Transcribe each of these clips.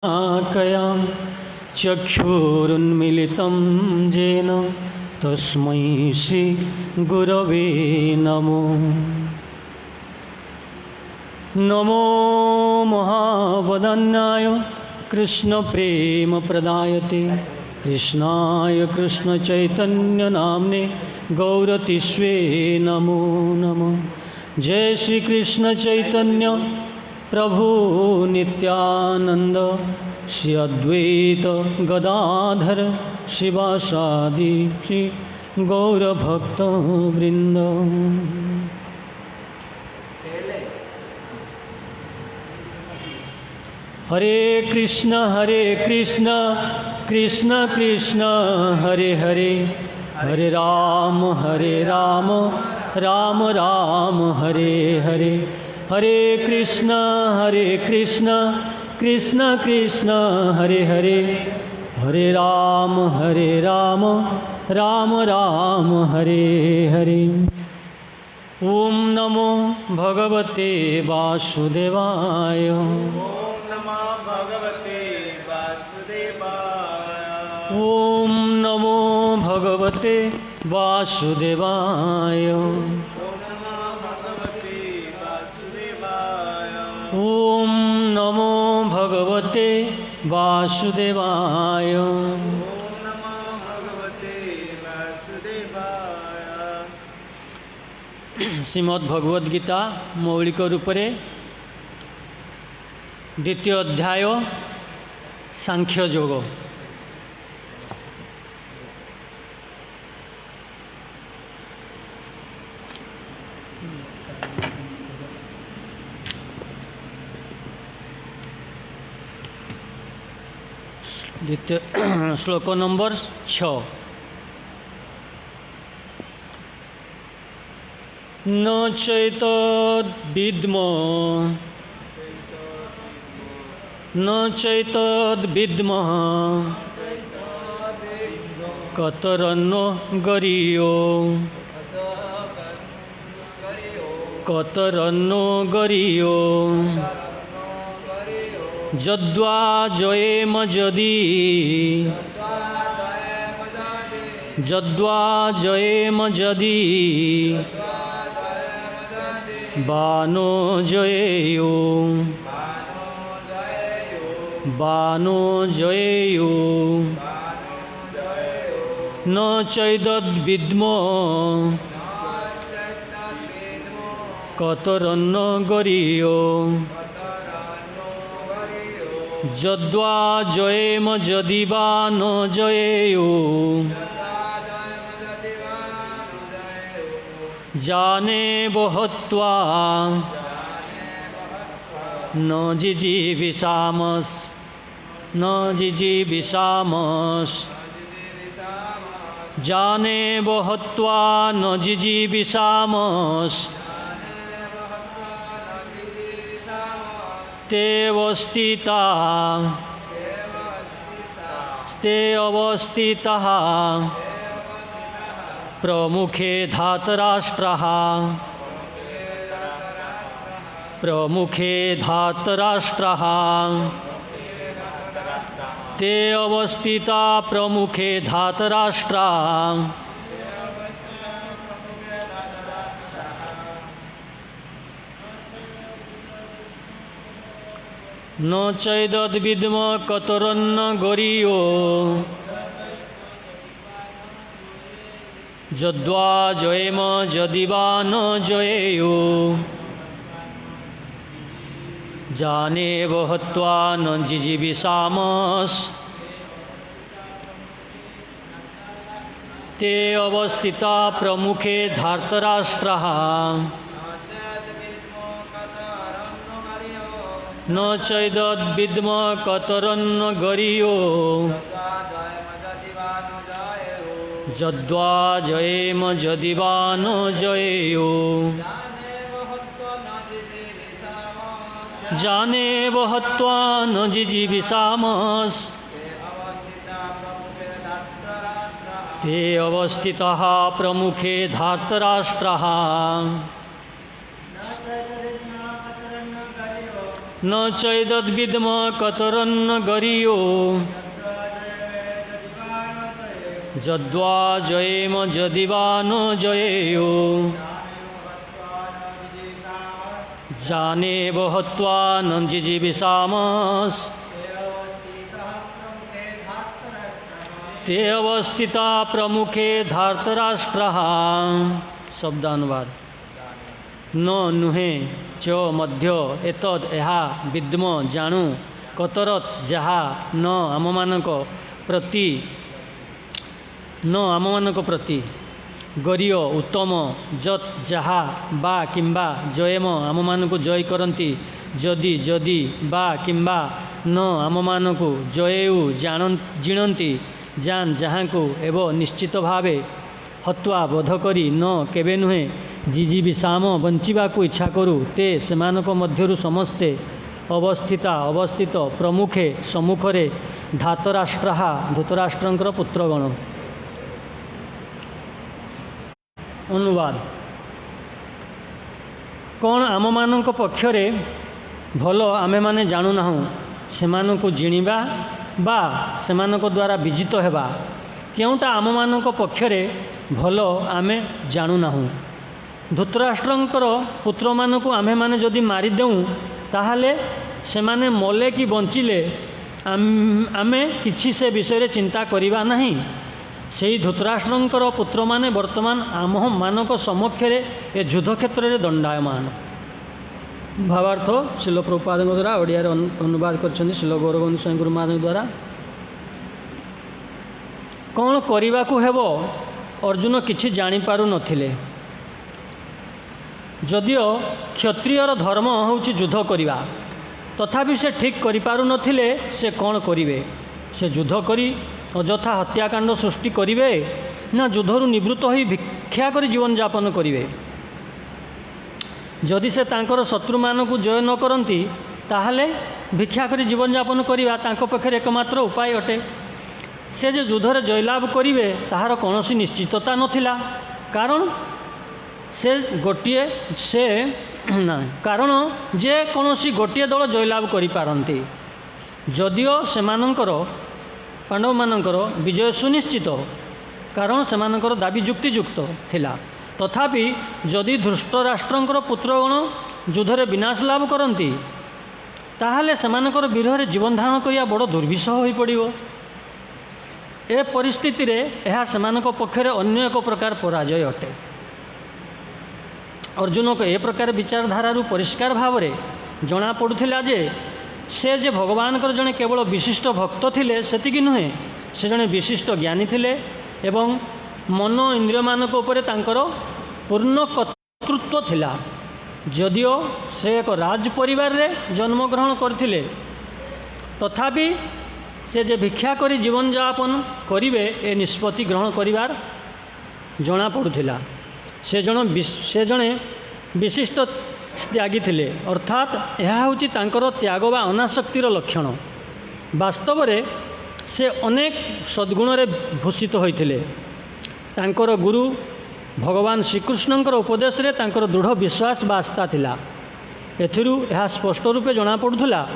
कयां चक्षुरुन्मीलितं येन तस्मै श्रीगुरवे नमो। नमो महावदन्याय कृष्णप्रेमप्रदायते कृष्णाय कृष्णचैतन्यनाम्ने गौरतिस्वे नमो नमः। जय श्री कृष्ण चैतन्य प्रभु नित्यानंद श्री अद्वैत गदाधर शिवासादि श्री गौरभक्तवृंद। हरे कृष्ण कृष्ण कृष्ण हरे हरे, हरे राम राम राम हरे हरे। हरे कृष्ण कृष्ण कृष्ण हरे हरे, हरे राम राम राम हरे हरे। ओम नमो भगवते वासुदेवाय। ओम नमो भगवते वासुदेवाय। ओम नमो भगवते वासुदेवाय। ओम नमो भगवते वासुदेवाय। ओम नमो भगवते वासुदेवाय। श्रीमद् भगवद गीता मौलिक रूप रे द्वितीय अध्याय सांख्य योग। द्वितीय श्लोक नंबर 6। न चैतद्विद्मः कतरन्नो गरीयो यद्वा जयेम जदि बानो जयेयो न चैतद्विद्मो कतरन्नो गरीयो यद्वा जयेम जदि वा न जयेयो जाने बहत्वा न जिजीविषामस् जाने बहत्वा न जिजीविषामस् ते अवस्थिताः प्रमुखे धातराष्ट्राः ते अवस्थिता प्रमुखे धातराष्ट्राः। न चैतद्विद्म कतरन्न गरीयो यद्वा जयेम जदि वा न जयेयो जाने बहत्वा न जिजीविषामस् ते अवस्थिता प्रमुखे धार्तराष्ट्राः। न चैतद्विद्म कतरन्न गरीयो यद्वा जयेम जदि वा न जयेयो जाने बहत्वा न जिजीविषामस् ते अवस्थिताः प्रमुखे धार्तराष्ट्राः। न चैदद्विद्म कतरन्न गरीयो जद्वा जयेम जदिवा न जयेयो जाने बहत्वा न जिजीविषामस् ते अवस्थिता प्रमुखे धार्तराष्ट्रः। शब्दानुवाद न नुहे च मध्य एतद एहा विद्म जाणु कतरत जहा न आममानक प्रति गरीय उत्तम जत जहा बा किंबा जयम आममानकु जय करंती जदि जदि बा किंबा न आममानकु जयेउ जिणंती जान जहाँकु एवं निश्चित भावे हत्वा बोध करी न केबे नुहे जिजीविषाम बंचिबाकु इच्छा करू ते सेमानक मध्यरु समस्ते अवस्थित प्रमुखे सम्मुखरे धातराष्ट्रः धृतराष्ट्रंकर पुत्रगण। अनुवाद कौन आम मानक पक्षरे भल आमे माने जानु नाहु सेमानकु जिणिबा बा सेमानक द्वारा विजित हेबा केउटा आम मानक पक्षरे भल आमे जानु नाहु। धृतराष्ट्रंकर पुत्र मानकु आमे माने जदि मारी देउ ताहाले सेमाने मले कि बंचिले आमे किछि से विषय चिंता करिबा नहीं। सेही धृतराष्ट्रंकर पुत्र माने वर्तमान आम मानक समक्षरे ए युद्ध क्षेत्र में दंडायमान। भावार्थ शिल प्रभुपाद द्वारा ओडिया अनुवाद करछन्ति शिल गौरबंदु स्वामी गुरु महाराज द्वारा। कौन करने को हेबो अर्जुन किछि जानी पारु नथिले। जदिओ क्षत्रियर धर्म होउछि युद्ध करिबा तथापि से ठीक करि पारु नथिले से कौन करिवे। से युद्ध करी अजथा हत्याकांड सृष्टि करिवे ना युद्धरु निवृत्त होई भिक्षा करी जीवन यापन करिवे। जदि से तांकर शत्रु मानकु जय न करंती ताहाले भिक्षा करी जीवन यापन करिवा तांको पक्षरे एकमात्र उपाय अटे। से जे युद्धरे जयलाभ करिवे ताहार कोनोसी निश्चितता नथिला कारण से गोटिए से ना कारण जे कोनोसी गोटिए दल जयलाभ करि पारंती। जदिओ सेमानंकर पांडव मानकर विजय सुनिश्चित कारण सेमानकर दाबी युक्तियुक्त थिला तथापि जदि धृष्टराष्ट्रंकर पुत्रगण युद्धरे विनाश लाभ करती ताहाले सेमानकर विरोधरे जीवन धारण करिया बड़ दुर्विषह होई पड़िबो। ए परिस्थिति रे एहा सेमानक पक्षरे अन्य एक प्रकार पराजय अटे। अर्जुन को ए प्रकार विचारधारा परिष्कार भाव में जना पड़ुथिला जे से जे भगवान जड़े केवल विशिष्ट भक्त थिले सेतिकी नुहे से जड़े विशिष्ट ज्ञानी थिले एवं मन इंद्रिय मानक उपरे तांकर पूर्ण कर्तृत्व थिला। जदिओ से एक राज परिवार रे जन्म ग्रहण करथिले तथापि से जे भिक्षा करी जीवन यापन करिवे ए निष्पत्ति ग्रहण करिवार जना पड़ुथिला। से जणे विशिष्ट त्यागी थिले अर्थात यह होची तांकर त्याग बा अनासक्तिर लक्षण। वास्तव में से अनेक सद्गुण रे भूषित होइथिले। तांकर गुरु भगवान श्रीकृष्णंकर उपदेश रे तांकर दृढ़ विश्वास बा आस्था थिला। एथिरु यह स्पष्ट रूपे जना पड़ुथला।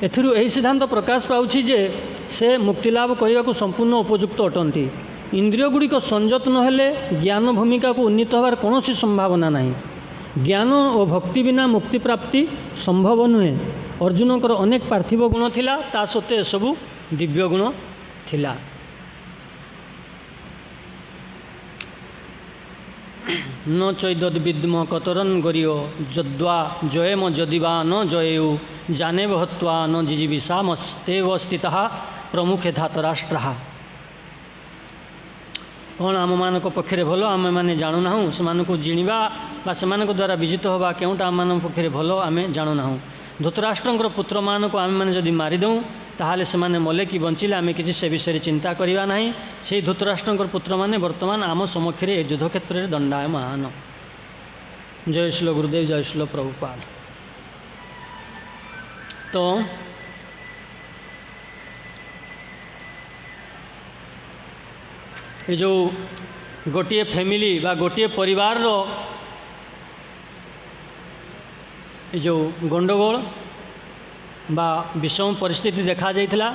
एथिरु एही सिद्धांत प्रकाश पाउछि जे से मुक्तिलाभ करने को संपूर्ण उपयुक्त अटंती। इंद्रिय गुड़िक संयत नहेले ज्ञान भूमिका को उन्नीत होवार कौन संभावना नहीं। ज्ञान और भक्ति बिना मुक्ति प्राप्ति संभव नुहे। अर्जुनकर अनेक पार्थिव गुण थिला ता सत्वे सबू दिव्य गुण थिला। न चैदद्विद्म कतरन गरीयो जद्वा जयम जदिवा न जयेउ जाने हत्वा न जिजीविषामस्तेव स्थितः प्रमुखे धातराष्ट्रः। कौन आम मान पक्षरे भल आम मैंने जाणु ना से जिणवा से द्वारा विजित होगा केउटा आम मान पक्षरे भल आम जाणु ना। धृतराष्ट्रंकर पुत्र मान को आम मैंने जदि मारिदेऊ ताहले से मले कि बंचिले आम किसी से विषय चिंता करवा ना। से धृतराष्ट्रंकर पुत्र माने वर्तमान आम समक्षरे युद्ध क्षेत्र में दंडायमान। जय श्री गुरुदेव जय श्री प्रभुपाद। तो ये जो गोटे फैमिली बा गोटे परिवार रो जो गंडगोल बा विषम परिस्थिति देखा जाइथिला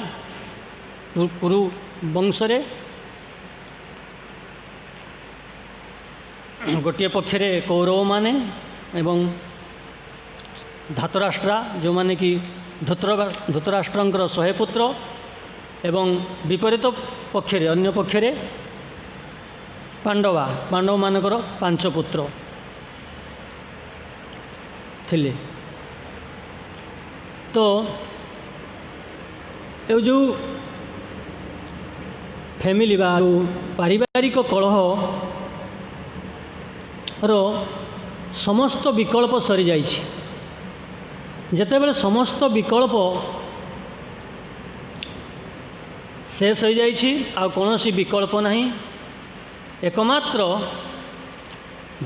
कुरु वंशरे गोटे पक्षरे कौरव माने एवं धातराष्ट्रा जो माने कि धृतराष्ट्रंकर 100 पुत्र एवं विपरीत पक्षरे अन्य पक्षरे पांडव मानकर 5 पुत्र थिले। तो ये जो फैमिली बा पारिवारिक कलह रो समस्त विकल्प सरी जाइछि। जेतेबेले समस्त विकल्प शेष हो जाइछि आ कोनोसी विकल्प नहीं, एकमात्र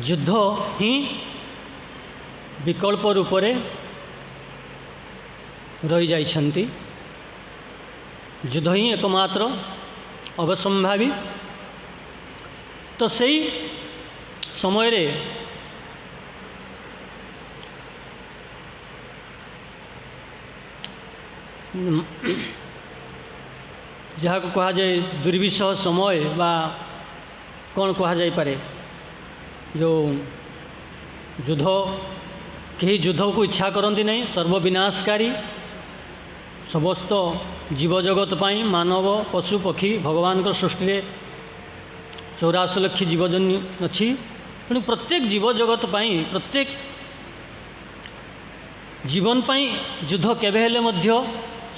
युद्ध ही विकल्प रूप रे रही जाइछन्ति। युद्ध ही एकमात्र अवसंभावी। तो सही समय रे जहाँ को कहा जाए दुर्विषह समय बा कौन कहा जाई पारे, जो युद्ध कहीं युद्ध को इच्छा करती नहीं, सर्वविनाशकारी समस्त जीवजगत पाई मानव पशु पक्षी भगवान को सृष्टि रे 84 लाख जीवजन्य अच्छी। तेणु प्रत्येक जीवजगत पाई प्रत्येक जीवन पाई युद्ध केबे हेले मध्य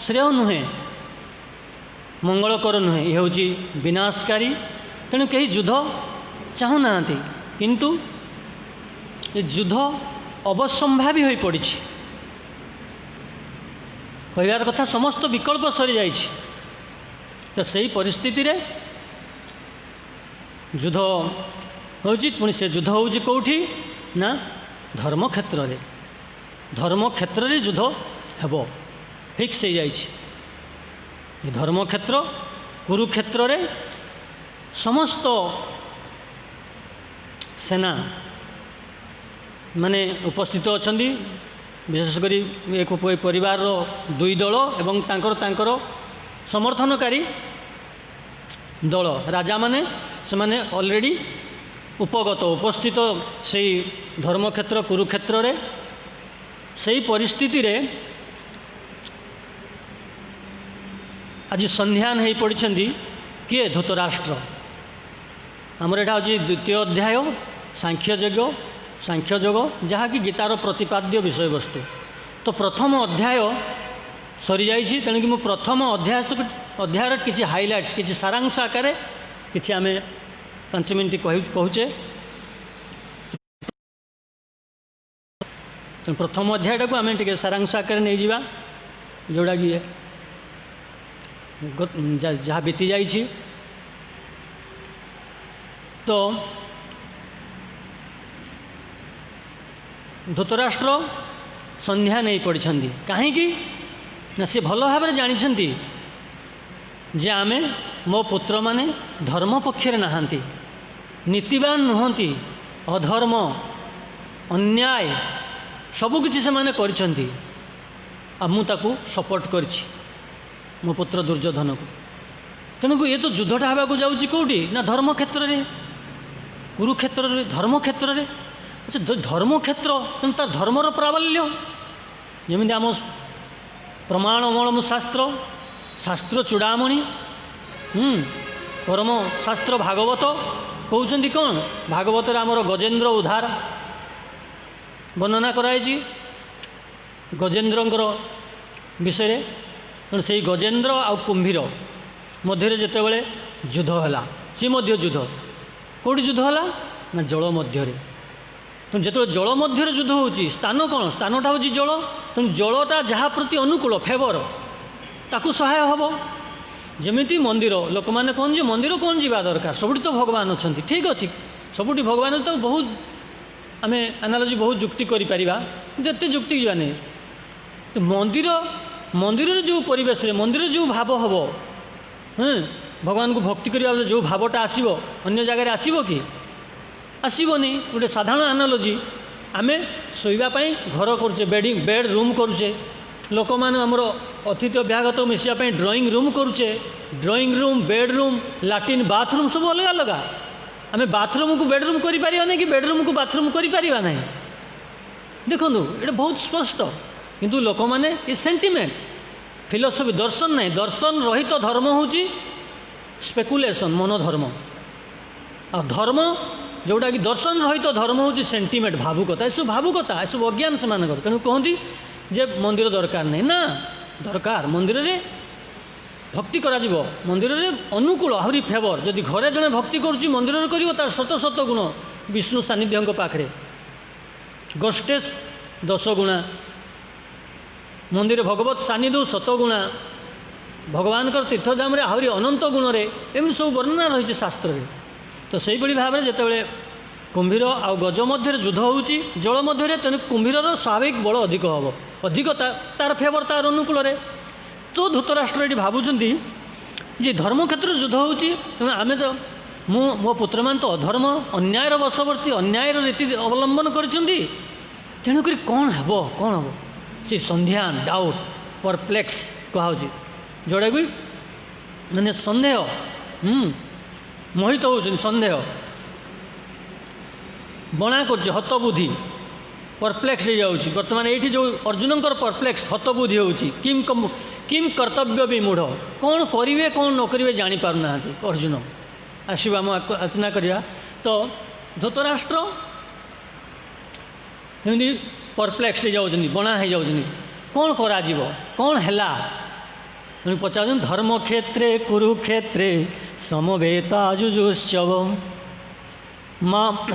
श्रेय नुहे, मंगलकर नुहे, यह हूँ विनाशकारी। तेणु कहीं युद्ध चाहूना, किंतु ये युद्ध अवसंभावी हो पड़ी। कहबार कथा समस्त विकल्प सरी जाइए। तो सही परिस्थिति रे युद्ध होची, पुणी से युद्ध होची कौटी ना धर्म क्षेत्र रे। धर्म क्षेत्र रे युद्ध हेबो फिक्स हो जाइए। धर्म क्षेत्र कुरुक्षेत्र रे समस्त सेना माने उपस्थित अछंती। विशेषकर एक परिवार दुई दल एवं तांकर समर्थनकारी दल राजा माने से माने ऑलरेडी उपस्थित से धर्मक्षेत्र कुरुक्षेत्र रे। सही परिस्थिति रे आज संध्यान हो पड़ी किए धृतराष्ट्र। आमर यहाँ हूँ द्वितीय अध्याय सांख्य योग जहाँ कि गीतार प्रतिपाद्य विषय वस्तु। तो प्रथम अध्याय सरी जाइए। तेणु कि प्रथम अध्याय किसी हाइलाइट्स किसी सारांश आकार किसी आम 5 मिनट कहूचे। प्रथम अध्याय को आम टे सारांश आकार नहीं जावा, जोड़ा कि जहाँ बीती जाइए। तो धृतराष्ट्र संध्या नहीं पड़ी कहीं ना सी भल भाव जानी जे आमे मो पुत्र माने धर्म पक्षरे नहांती, नीतिवान नुहंती, अधर्म अन्याय सबकिछि से माने करिसेंती। आ मु ताकू सपोर्ट करछि मो पुत्र दुर्योधन को। तेणुक ये तो युद्धटा होगा जाऊँगी कौटी ना धर्म क्षेत्र रे कुरुक्षेत्र रे धर्म क्षेत्र रे। अच्छा धर्म क्षेत्र तेणु तार धर्मर प्राबल्य जमी आम प्रमाण अमलम शास्त्र चूड़ामणि परम शास्त्र भागवत कहते कौन भागवत आमर गजेन्द्र उद्धार वर्णना कराई गजेन्द्रंकर विषय। तेणु से गजेन्द्र आ कुंभीर मध्य जितेबाला युद्ध है सी मध्य युद्ध कौटी युद्ध है ना जल मध्य। तेणु जो जल मध्य युद्ध होची स्थान कौन स्थानटा हूँ जल। तेणु जलटा जहाँ प्रति अनुकूल फेवर ताकू सहाय हम। जमीती मंदिर लोक मैंने कहते मंदिर कौन जावा दरकार सबुठी तो भगवान अच्छा ठीक अच्छे सबुठी भगवान तो बहुत आम एनालोजी बहुत जुक्ति करते जुक्ति जाने। तो मंदिर मंदिर जो परिवेश मंदिर जो भाव हम भगवान को भक्ति करने जो भावटा आसो अन्य जगह आसो कि आसोनी गोटे साधारण एनालोजी आमे शोइबा पई घर करुचे बेड रूम करुचे लोक मैंने आमर अतिथि अभ्यागत मिसिया ड्राइंग रूम करुचे drawing room bedroom latrine bathroom सब अलग अलग आम बाथरूम को बेडरूम कर कि बेडरूम को बाथरूम कर देखो ये बहुत स्पष्ट किंतु लोक मैंने ये सेंटिमेंट फिलोसफी दर्शन नहीं दर्शन रहित तो धर्म हूँ स्पेकुलेशन मनोधर्म आ धर्म जोटा कि दर्शन रहित तो धर्म हूँ सेंटिमेंट भावुकता यू भावुकता यू अज्ञान से तेणु कहती जे मंदिर दरकार नहीं ना दरकार मंदिर रे भक्ति करा जीवो मंदिर रे अनुकूल आहरी फेवर जदि घरे जड़े भक्ति करुच्ची मंदिर में कर तार शत शत गुण विष्णु सानिध्य पाखे गोष्ठेश 10 गुणा मंदिर भगवत सानिध्य 100 गुणा भगवान तीर्थधाम आहरी अनंत गुण रे एमती सब वर्णना रही शास्त्र रे तो से भाव में जिते कुंभीर आउ गज मध्य युद्ध होउची जल मध्य तेणु कुंभीर स्वाभाविक बल अधिक हम अधिक तार फेवर तार अनुकूल तो धृतराष्ट्र ये भावुं जे धर्म क्षेत्र युद्ध होउची आम तो मो पुत्र मान तो अधर्म अन्यायर वशवर्ती अन्यायर रीति अवलंबन करछंती तेणुक कौन हम से संध्यान डाउट परप्लेक्स कहुची जोड़ा भी मैंने सन्देह मोहित होउछन सन्देह बणा कर हतबुद्धि परप्लेक्स हो जाऊँगी बर्तमान ये जो अर्जुन परप्लेक्स हतबुद्धि होउची किम कर्तव्य विमूढ़ कौन करेंगे कौन न करेंगे जापर ना अर्जुन आसवा आम आलोचना करवा तो धृतराष्ट्र एमती परप्लेक्स हो जाऊँ बणा हो जाऊँ कौन करा कौन है पचार धर्म क्षेत्रे कुरुक्षेत्रे समवेताजुजुश्चव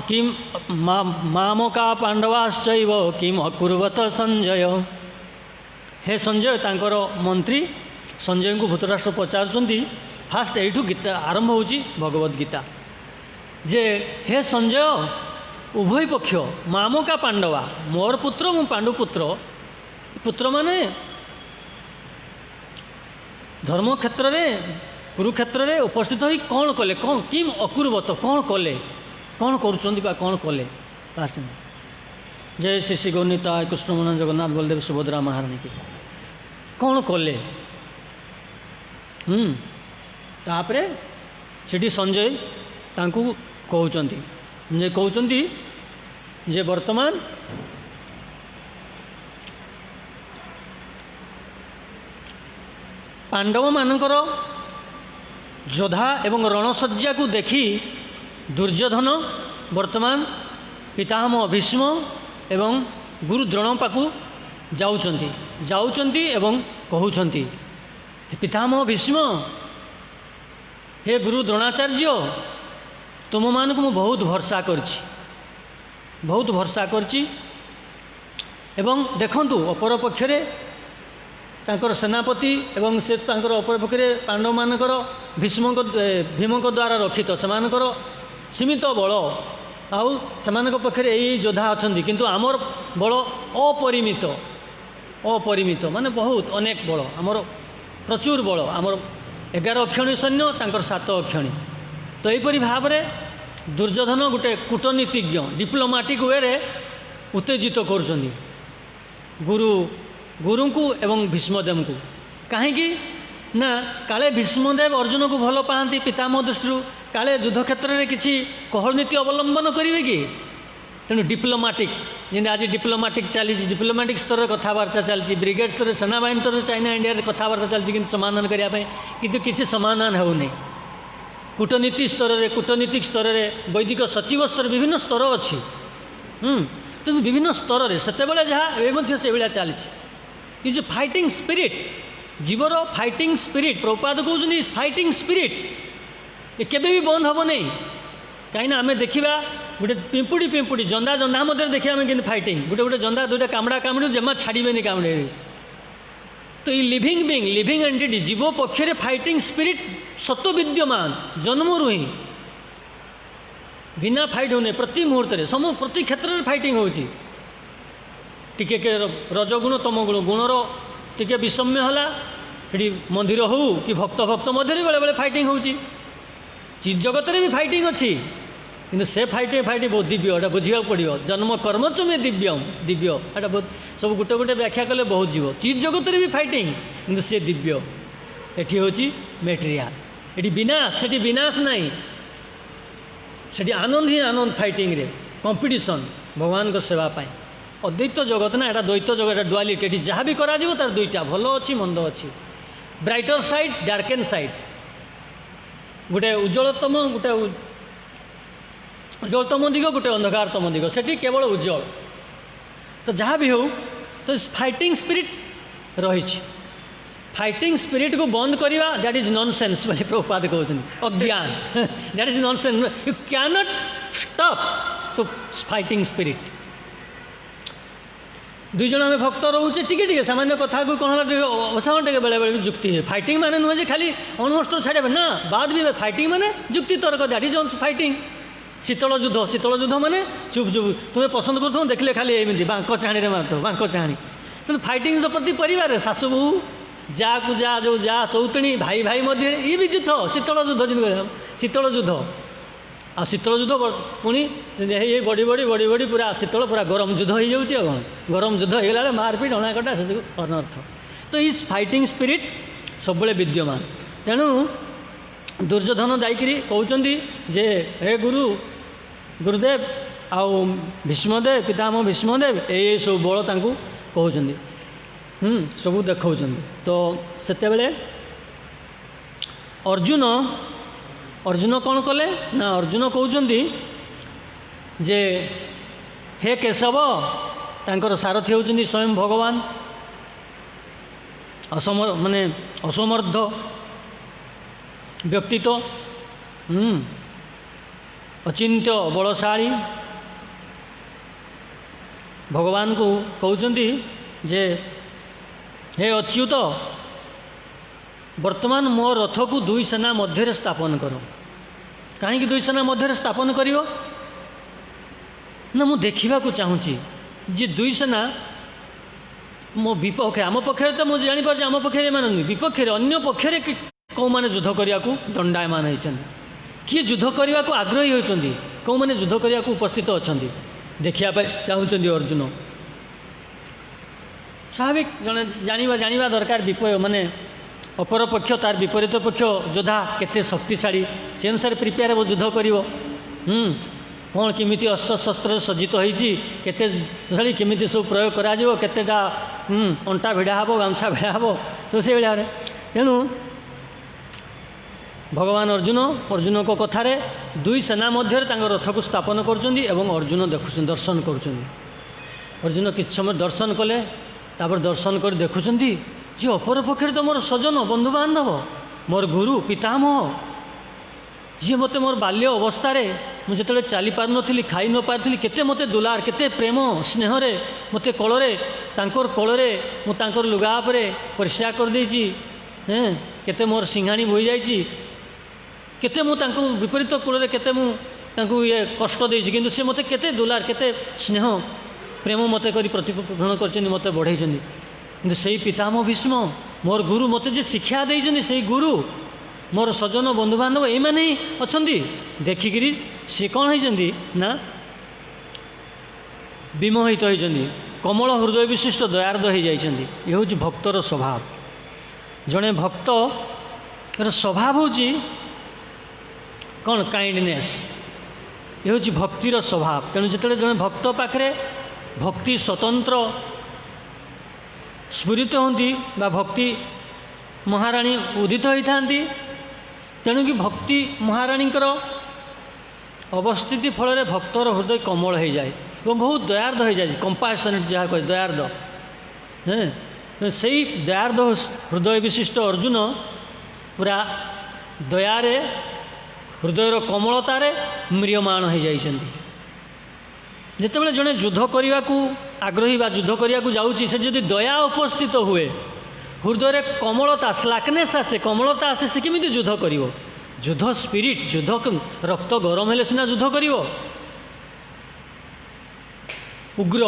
किम मामका पांडवाश्चैव किम अकुर्वत संजय हे संजय तांकर मंत्री संजय को धृतराष्ट्र पचारुंट फास्ट यू गीता आरंभ हो भगवद गीता जे हे संजय उभय पक्ष मामका पांडवा मोर पुत्र मु पांडु पुत्र पुत्र माने धर्म क्षेत्र में कुरुक्षेत्र में उपस्थित हो कौन कले कौन किम अकुर्वत कौन कले कौन कौन कले जय श्री श्री गौनीता कृष्ण मन जगन्नाथ बलदेव सुभद्रा महारानी की कौन कले तापरे सेठी संजय तांकू कहउचंती जे वर्तमान पांडव मानकर योद्धा एवं रणसज्जा को देखी दुर्योधन वर्तमान पितामह भीष्म एवं गुरु द्रोण पाखु जाउचंती एवं कहउचंती पितामह भीष्म हे गुरु द्रोणाचार्य तुम मान को बहुत भरसा करछि एवं देखंतु अपर पक्षरे तांकर सेनापति एवं से तांकर अपर पक्षरे पांडव मानकर भीम द्वारा रक्षित सेमानकर सीमित बल आउ सेमानक पक्षरे यही योद्धा अछंती किंतु आमर बल अपरिमित माने बहुत अनेक बल आमर प्रचुर बल आमर 11 अक्षणी सैन्य तांकर 7 अक्षणी तो यहीपरी भाव में दुर्योधन गोटे कूटनीतिज्ञ डिप्लोमाटिक वे रे उत्तेजित करुछंती गुरु को एवं भीष्मदेव को कहीं ना काले भीष्मदेव अर्जुन को भल पाती पितामह दृष्टि काले युद्ध क्षेत्र में किसी कहल नीति अवलंबन करेंगे कि तेणु डिप्लोमाटिक जमी आज डिप्लोमाटिक चली डिप्लोमाटिक स्तर कथबार्ता चलती ब्रिगेड स्तर सेनाबाहिनी स्तर चाइना इंडिया कथबार्ता चलती कि समाधान करने किंतु किसी समाधान होनी कूटनीति स्तर में कूटनीतिक स्तर में वैदिक सचिव स्तर विभिन्न स्तर अच्छी तेणु विभिन्न स्तर में से जहाँ से भाया चली ये जो फाइटिंग स्पिरिट जीवर फाइटिंग स्पिरिट प्रभुपाद कहते फाइटिंग स्पिरिट ये केबे भी बंद हम नहीं कहीं आम देखा गोटे पिंपुड़ी जंदा मध्य देखा आम कि फाइटिंग गोटे जंदा दुटा कामड़ा कामड़ी जमा छाड़े कामड़े तो ये लिविंग बीइंग लिविंग एंटिटी जीव पक्षरे फाइटिंग स्पिरिट सत्व विद्यमान जन्मरू ही बिना फाइट होने प्रति मुहूर्त प्रति क्षेत्र में फाइटिंग होची टिके रजगुण तमगुण गुणर टिके विषम्य होला ये मंदिर हो कि भक्त मध्य बेले बेले फाइटिंग होची चीज जगत भी फाइटिंग अच्छी କିନ୍ତୁ ସେ ଫାଇଟ୍ ବହୁତ ଦିବ୍ୟ, ଏଇଟା ବୁଝିବାକୁ ପଡ଼ିବ। ଜନ୍ମ କର୍ମ ଚମେ ଦିବ୍ୟମ୍, ଦିବ୍ୟ ଏଇଟା ବହୁତ ସବୁ ଗୋଟେ ଗୋଟେ ବ୍ୟାଖ୍ୟା କଲେ ବହୁତ ଯିବ। ଚିତ୍ ଜଗତରେ ବି ଫାଇଟିଂ, କିନ୍ତୁ ସେ ଦିବ୍ୟ। ଏଠି ହେଉଛି ମେଟେରିଆଲ, ଏଠି ବିନାଶ, ସେଠି ବିନାଶ ନାହିଁ, ସେଠି ଆନନ୍ଦ ହିଁ ଆନନ୍ଦ। ଫାଇଟିଂରେ କମ୍ପିଟିସନ୍ ଭଗବାନଙ୍କ ସେବା ପାଇଁ। ଅଦ୍ୱୈତ ଜଗତ ନା, ଏଇଟା ଦ୍ୱୈତ ଜଗତ, ଏଇଟା ଡୁଆଲିଟି। ଏଠି ଯାହା ବି କରାଯିବ ତାର ଦୁଇଟା, ଭଲ ଅଛି ମନ୍ଦ ଅଛି, ବ୍ରାଇଟର ସାଇଡ୍ ଡାର୍କେନ୍ ସାଇଡ୍, ଗୋଟେ ଉଜ୍ଜଳତମ, ଗୋଟେ ଉଜ୍ଜଳତମ ଦିଗ, ଗୋଟେ ଅନ୍ଧକାରତମ ଦିଗ। ସେଠି କେବଳ ଉଜ୍ଜଳ। ତ ଯାହା ବି ହେଉ, ତ ଫାଇଟିଂ ସ୍ପିରିଟ୍ ରହିଛି। ଫାଇଟିଂ ସ୍ପିରିଟ୍କୁ ବନ୍ଦ କରିବା, ଦ୍ୟାଟ୍ ଇଜ୍ ନନ୍ସେନ୍ସ ବୋଲି ପ୍ରଭୁପାଦ କହୁଛନ୍ତି, ଅଜ୍ଞାନ। That is nonsense, you can't stop to fighting spirit. ଦୁଇ ଜଣ ଆମେ ଭକ୍ତ ରହୁଛେ, ଟିକେ ଟିକେ ସାମାନ୍ୟ କଥାକୁ କ'ଣ ହେଲା, ଟିକେ ଅସାମାନ୍ୟ ଟିକେ ବେଳେବେଳେ ବି ଯୁକ୍ତି ହୁଏ। ଫାଇଟିଂ ମାନେ ନୁହେଁ ଯେ ଖାଲି ଅଣୁଅସ୍ତ୍ର ଛାଡ଼ିବେ ନା, ବାଦ ବି ଫାଇଟିଂ ମାନେ ଯୁକ୍ତି ତର୍କ, ଦ୍ୟାଟ୍ ଇଜ୍ ଅଲସୋ ଫାଇଟିଂ। ଶୀତଳ ଯୁଦ୍ଧ, ଶୀତଳ ଯୁଦ୍ଧ ମାନେ ଚୁପ୍ ଚୁପ୍ ତୁମେ ପସନ୍ଦ କରୁଥିବ, ଦେଖିଲେ ଖାଲି ଏମିତି ବାଙ୍କ ଚାହାଣୀରେ ମାରୁଥିବ, ବାଙ୍କ ଚାହାଣୀ। କିନ୍ତୁ ଫାଇଟିଂ ତ ପ୍ରତି ପରିବାରରେ, ଶାଶୁ ବୋହୂ, ଯାକୁ ଯା, ଯେଉଁ ଯା ସଉତୁଣୀ, ଭାଇ ଭାଇ ମଧ୍ୟରେ ଇଏ ବି ଯୁଦ୍ଧ, ଶୀତଳ ଯୁଦ୍ଧ ଯେମିତି ଶୀତଳ ଯୁଦ୍ଧ। ଆଉ ଶୀତଳ ଯୁଦ୍ଧ ପୁଣି ହେଇ ବଢ଼ି ବଢ଼ି ପୁରା ଶୀତଳ, ପୁରା ଗରମ ଯୁଦ୍ଧ ହେଇଯାଉଛି। ଆଉ କ'ଣ, ଗରମ ଯୁଦ୍ଧ ହେଇଗଲା ବେଳେ ମାରପିଟ୍ ଅଣାକଟା, ସେସବୁ ଅନର୍ଥ। ତ ଏଇ ଫାଇଟିଂ ସ୍ପିରିଟ୍ ସବୁବେଳେ ବିଦ୍ୟମାନ। ତେଣୁ ଦୁର୍ଯ୍ୟୋଧନ ଯାଇକିରି କହୁଛନ୍ତି ଯେ ହେ ଗୁରୁଦେବ ଆଉ ଭୀଷ୍ମଦେବ, ପିତାମହ ଭୀଷ୍ମଦେବ, ଏଇ ସବୁ ବଳ ତାଙ୍କୁ କହୁଛନ୍ତି, ସବୁ ଦେଖାଉଛନ୍ତି। ତ ସେତେବେଳେ ଅର୍ଜୁନ କ'ଣ କଲେ ନା, ଅର୍ଜୁନ କହୁଛନ୍ତି ଯେ ହେ କେଶବ, ତାଙ୍କର ସାରଥୀ ହେଉଛନ୍ତି ସ୍ୱୟଂ ଭଗବାନ, ମାନେ ଅସମର୍ଥ ବ୍ୟକ୍ତିତ୍ୱ, ଅଚିନ୍ତ୍ୟ ବଳଶାଳୀ। ଭଗବାନଙ୍କୁ କହୁଛନ୍ତି ଯେ ହେ ଅଚ୍ୟୁତ, ବର୍ତ୍ତମାନ ମୋ ରଥକୁ ଦୁଇ ସେନା ମଧ୍ୟରେ ସ୍ଥାପନ କର। କାହିଁକି ଦୁଇ ସେନା ମଧ୍ୟରେ ସ୍ଥାପନ କରିବ ନା, ମୁଁ ଦେଖିବାକୁ ଚାହୁଁଛି ଯେ ଦୁଇ ସେନା ମୋ ବିପକ୍ଷରେ, ଆମ ପକ୍ଷରେ ତ ମୁଁ ଜାଣିପାରୁଛି ଆମ ପକ୍ଷରେ ଏମାନେ ନୁହେଁ, ବିପକ୍ଷରେ ଅନ୍ୟ ପକ୍ଷରେ କେଉଁମାନେ ଯୁଦ୍ଧ କରିବାକୁ ଦଣ୍ଡାୟମାନ ହେଇଛନ୍ତି, କିଏ ଯୁଦ୍ଧ କରିବାକୁ ଆଗ୍ରହୀ ହେଉଛନ୍ତି, କେଉଁମାନେ ଯୁଦ୍ଧ କରିବାକୁ ଉପସ୍ଥିତ ଅଛନ୍ତି, ଦେଖିବା ପାଇଁ ଚାହୁଁଛନ୍ତି ଅର୍ଜୁନ। ସ୍ୱାଭାବିକ ଜଣେ ଜାଣିବା ଦରକାର, ମାନେ ଅପରପକ୍ଷ, ତାର ବିପରୀତ ପକ୍ଷ ଯୋଦ୍ଧା କେତେ ଶକ୍ତିଶାଳୀ, ସେ ଅନୁସାରେ ପ୍ରିପେୟାର ହେବ, ଯୁଦ୍ଧ କରିବ। କ'ଣ କେମିତି ଅସ୍ତ୍ରଶସ୍ତ୍ରରେ ସଜ୍ଜିତ ହୋଇଛି, କେତେ ଶାଳୀ, କେମିତି ସବୁ ପ୍ରୟୋଗ କରାଯିବ, କେତେଟା ଅଣ୍ଟା ଭିଡ଼ା ହେବ, ଗାମୁଛା ଭିଡ଼ା ହେବ, ସବୁ ସେଇଭଳିଆରେ। ତେଣୁ ଭଗବାନ ଅର୍ଜୁନଙ୍କ କଥାରେ ଦୁଇ ସେନା ମଧ୍ୟରେ ତାଙ୍କ ରଥକୁ ସ୍ଥାପନ କରୁଛନ୍ତି ଏବଂ ଅର୍ଜୁନ ଦେଖୁଛନ୍ତି, ଦର୍ଶନ କରୁଛନ୍ତି। ଅର୍ଜୁନ କିଛି ସମୟ ଦର୍ଶନ କଲେ, ତାପରେ ଦର୍ଶନ କରି ଦେଖୁଛନ୍ତି ଯେ ଅପରପକ୍ଷରେ ତ ମୋର ସ୍ୱଜନ, ବନ୍ଧୁବାନ୍ଧବ, ମୋର ଗୁରୁ ପିତାମହ, ଯିଏ ମୋତେ ମୋର ବାଲ୍ୟ ଅବସ୍ଥାରେ, ମୁଁ ଯେତେବେଳେ ଚାଲିପାରୁନଥିଲି, ଖାଇ ନ ପାରୁଥିଲି, କେତେ ମୋତେ ଦୁଲାର, କେତେ ପ୍ରେମ ସ୍ନେହରେ ମୋତେ କୋଳରେ, ତାଙ୍କର କୋଳରେ ମୁଁ ତାଙ୍କର ଲୁଗା ଉପରେ ପରିସ୍ରା କରିଦେଇଛି, କେତେ ମୋର ସିଂହାଣୀ ବୋହିଯାଇଛି, କେତେ ମୁଁ ତାଙ୍କୁ ବିପରୀତ କୂଳରେ, କେତେ ମୁଁ ତାଙ୍କୁ କଷ୍ଟ ଦେଇଛି, କିନ୍ତୁ ସେ ମୋତେ କେତେ ଦୁଲାର, କେତେ ସ୍ନେହ ପ୍ରେମ ମୋତେ କରି ପ୍ରତିପୋଷଣ କରିଛନ୍ତି, ମୋତେ ବଢ଼େଇଛନ୍ତି। କିନ୍ତୁ ସେଇ ପିତାମହ ଭୀଷ୍ମ, ମୋର ଗୁରୁ, ମୋତେ ଯେ ଶିକ୍ଷା ଦେଇଛନ୍ତି, ସେଇ ଗୁରୁ, ମୋର ସ୍ୱଜନ ବନ୍ଧୁବାନ୍ଧବ, ଏଇମାନେ ହିଁ ଅଛନ୍ତି। ଦେଖିକିରି ସେ କ'ଣ ହେଇଛନ୍ତି ନା, ବିମୋହିତ ହୋଇଛନ୍ତି, କୋମଳ ହୃଦୟ ବିଶିଷ୍ଟ ଦୟାର୍ଦ୍ଦ ହୋଇଯାଇଛନ୍ତି। ଏ ହେଉଛି ଭକ୍ତର ସ୍ୱଭାବ। ଜଣେ ଭକ୍ତର ସ୍ୱଭାବ ହେଉଛି କ'ଣ, କାଇଣ୍ଡନେସ୍। ଏ ହେଉଛି ଭକ୍ତିର ସ୍ୱଭାବ। ତେଣୁ ଯେତେବେଳେ ଜଣେ ଭକ୍ତ ପାଖରେ ଭକ୍ତି ସ୍ୱତନ୍ତ୍ର ସ୍ଫୁରିତ ହୁଅନ୍ତି ବା ଭକ୍ତି ମହାରାଣୀ ଉଦିତ ହୋଇଥାନ୍ତି, ତେଣୁକି ଭକ୍ତି ମହାରାଣୀଙ୍କର ଅବସ୍ଥିତି ଫଳରେ ଭକ୍ତର ହୃଦୟ କୋମଳ ହୋଇଯାଏ ଏବଂ ବହୁତ ଦୟାର୍ଦ୍ଦ ହୋଇଯାଏ, କମ୍ପାସନେଟ୍ ଯାହା କହେ, ଦୟାର୍ଦ୍ଦ। ସେଇ ଦୟାର୍ଦ୍ଦ ହୃଦୟ ବିଶିଷ୍ଟ ଅର୍ଜୁନ ପୁରା ଦୟାରେ, ହୃଦୟର କୋମଳତାରେ ମ୍ରିୟମାଣ ହୋଇଯାଇଛନ୍ତି। ଯେତେବେଳେ ଜଣେ ଯୁଦ୍ଧ କରିବାକୁ ଆଗ୍ରହୀ ବା ଯୁଦ୍ଧ କରିବାକୁ ଯାଉଛି, ସେ ଯଦି ଦୟା ଉପସ୍ଥିତ ହୁଏ, ହୃଦୟରେ କୋମଳତା, ସ୍ଲାକନେସ୍ ଆସେ, କୋମଳତା ଆସେ, ସେ କେମିତି ଯୁଦ୍ଧ କରିବ? ଯୁଦ୍ଧ ସ୍ପିରିଟ୍, ଯୁଦ୍ଧ ରକ୍ତ ଗରମ ହେଲେ ସିନା ଯୁଦ୍ଧ କରିବ। ଉଗ୍ର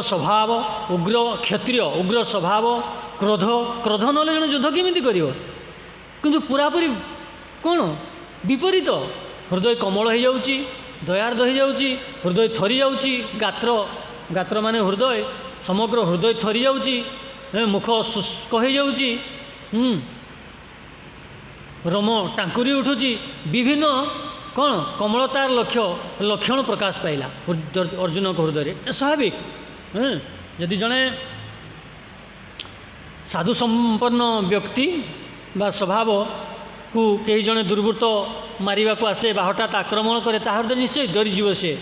ସ୍ୱଭାବ, ଉଗ୍ର କ୍ଷତ୍ରିୟ, ଉଗ୍ର ସ୍ୱଭାବ, କ୍ରୋଧ ନହେଲେ ଜଣେ ଯୁଦ୍ଧ କେମିତି କରିବ? କିନ୍ତୁ ପୁରାପୁରି କ'ଣ ବିପରୀତ, ହୃଦୟ କୋମଳ ହୋଇଯାଉଛି, ଦୟାର୍ଦ୍ଦ ହୋଇଯାଉଛି, ହୃଦୟ ଥରି ଯାଉଛି, ଗାତ୍ର ମାନେ ହୃଦୟ, ସମଗ୍ର ହୃଦୟ ଥରି ଯାଉଛି, ମୁଖ ଶୁଷ୍କ ହୋଇଯାଉଛି, ରୋମ ଟାଙ୍କୁରି ଉଠୁଛି, ବିଭିନ୍ନ କ'ଣ କମଳତାର ଲକ୍ଷଣ ପ୍ରକାଶ ପାଇଲା ଅର୍ଜୁନଙ୍କ ହୃଦୟରେ। ସ୍ୱାଭାବିକ। ଯଦି ଜଣେ ସାଧୁ ସମ୍ପନ୍ନ ବ୍ୟକ୍ତି ବା ସ୍ୱଭାବକୁ କେହି ଜଣେ ଦୁର୍ବୃତ୍ତ ମାରିବାକୁ ଆସେ ବା ହଠାତ୍ ଆକ୍ରମଣ କରେ, ତା ହୃଦୟ ନିଶ୍ଚୟ ଡରିଯିବ ସେ,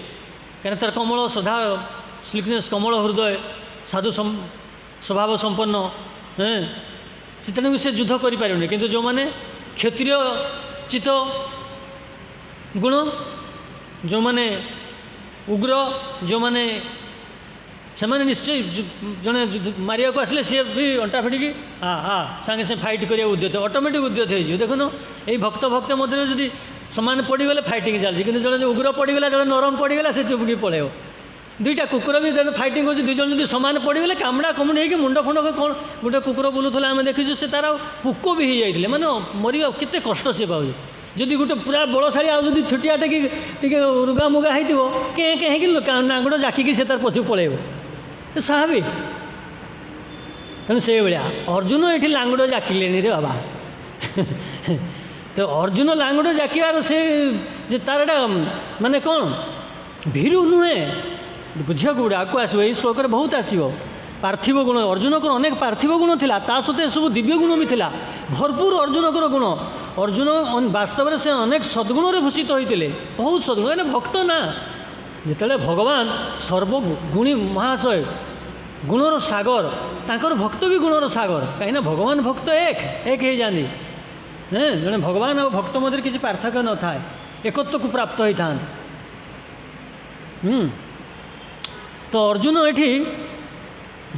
କାରଣ ତାର କମଳ ସଦା ସ୍ଲିକନେସ୍, କମଳ ହୃଦୟ, ସାଧୁ ସ୍ୱଭାବ ସମ୍ପନ୍ନ, ସେ ତେଣୁ ସେ ଯୁଦ୍ଧ କରିପାରିବନି। କିନ୍ତୁ ଯେଉଁମାନେ କ୍ଷତ୍ରିୟ ଚିତ୍ତ ଗୁଣ, ଯେଉଁମାନେ ଉଗ୍ର, ଯେଉଁମାନେ ସେମାନେ ନିଶ୍ଚୟ ଜଣେ ମାରିବାକୁ ଆସିଲେ ସିଏ ବି ଅଣ୍ଟା ଫିଟିକି ସାଙ୍ଗେ ସାଙ୍ଗେ ଫାଇଟ୍ କରିବାକୁ ଉଦ୍ୟତ, ଅଟୋମେଟିକ୍ ଉଦ୍ୟତ ହେଇଯିବ। ଦେଖୁନ ଏଇ ଭକ୍ତ ମଧ୍ୟରେ ଯଦି ସମାନ ପଡ଼ିଗଲେ ଫାଇଟିଂ ଚାଲିଛି, କିନ୍ତୁ ଜଣେ ଉଗ୍ର ପଡ଼ିଗଲା, ଜଣେ ନରମ ପଡ଼ିଗଲା, ସେ ଚୁପକି ପଳେଇବ। ଦୁଇଟା କୁକୁର ବି ଫାଇଟିଂ କରୁଛି, ଦୁଇ ଜଣ ଯଦି ସମାନ ପଡ଼ିଗଲେ କାମୁଡ଼ା କାମୁଡ଼ି ହେଇକି ମୁଣ୍ଡ ଫୁଣ୍ଡ କ'ଣ, ଗୋଟେ କୁକୁର ବୁଲୁଥିଲା ଆମେ ଦେଖିଛୁ, ସେ ତାର ପୋକ ବି ହେଇଯାଇଥିଲେ, ମାନେ ମରିବା କେତେ କଷ୍ଟ ସେ ପାଉଛି। ଯଦି ଗୋଟେ ପୁରା ବଳଶାଳୀ ଆଉ ଯଦି ଛୋଟିଆଟେ କି ଟିକେ ରୁଗା ମୁଗା ହେଇଥିବ, କେଁ କେଁ ହେଇକି ନାଙ୍ଗୁଡ଼ ଜାକିକି ସେ ତାର ପଛକୁ ପଳେଇବ, ସ୍ୱାଭାବିକ। ତେଣୁ ସେଇଭଳିଆ ଅର୍ଜୁନ ଏଠି ଲାଙ୍ଗୁଡ଼ ଜାକିଲେଣି ରେ ବାବା। ତ ଅର୍ଜୁନ ଲାଙ୍ଗୁଡ଼ ଜାକିବାର ସେ ଯେ ତାର ଏଇଟା ମାନେ କ'ଣ ଭୀରୁ ନୁହେଁ, ବୁଝିବାକୁ ଗୁଡ଼ା ଆଗକୁ ଆସିବ, ଏଇ ଶ୍ଲୋକରେ ବହୁତ ଆସିବ। ପାର୍ଥିବ ଗୁଣ, ଅର୍ଜୁନଙ୍କର ଅନେକ ପାର୍ଥିବ ଗୁଣ ଥିଲା, ତା ସହିତ ଏସବୁ ଦିବ୍ୟ ଗୁଣ ବି ଥିଲା, ଭରପୁର ଅର୍ଜୁନଙ୍କର ଗୁଣ। ଅର୍ଜୁନ ବାସ୍ତବରେ ସେ ଅନେକ ସଦ୍ଗୁଣରେ ଭୂଷିତ ହୋଇଥିଲେ, ବହୁତ ସଦ୍ଗୁଣ, ମାନେ ଭକ୍ତ ନା। ଯେତେବେଳେ ଭଗବାନ ସର୍ବଗୁଣୀ ମହାଶୟ, ଗୁଣର ସାଗର, ତାଙ୍କର ଭକ୍ତ ବି ଗୁଣର ସାଗର, କାହିଁକିନା ଭଗବାନ ଭକ୍ତ ଏକ ହେଇଯାଆନ୍ତି। ଜଣେ ଭଗବାନ ଆଉ ଭକ୍ତ ମଧ୍ୟରେ କିଛି ପାର୍ଥକ୍ୟ ନଥାଏ, ଏକତ୍ୱକୁ ପ୍ରାପ୍ତ ହୋଇଥାନ୍ତି। ତ ଅର୍ଜୁନ ଏଠି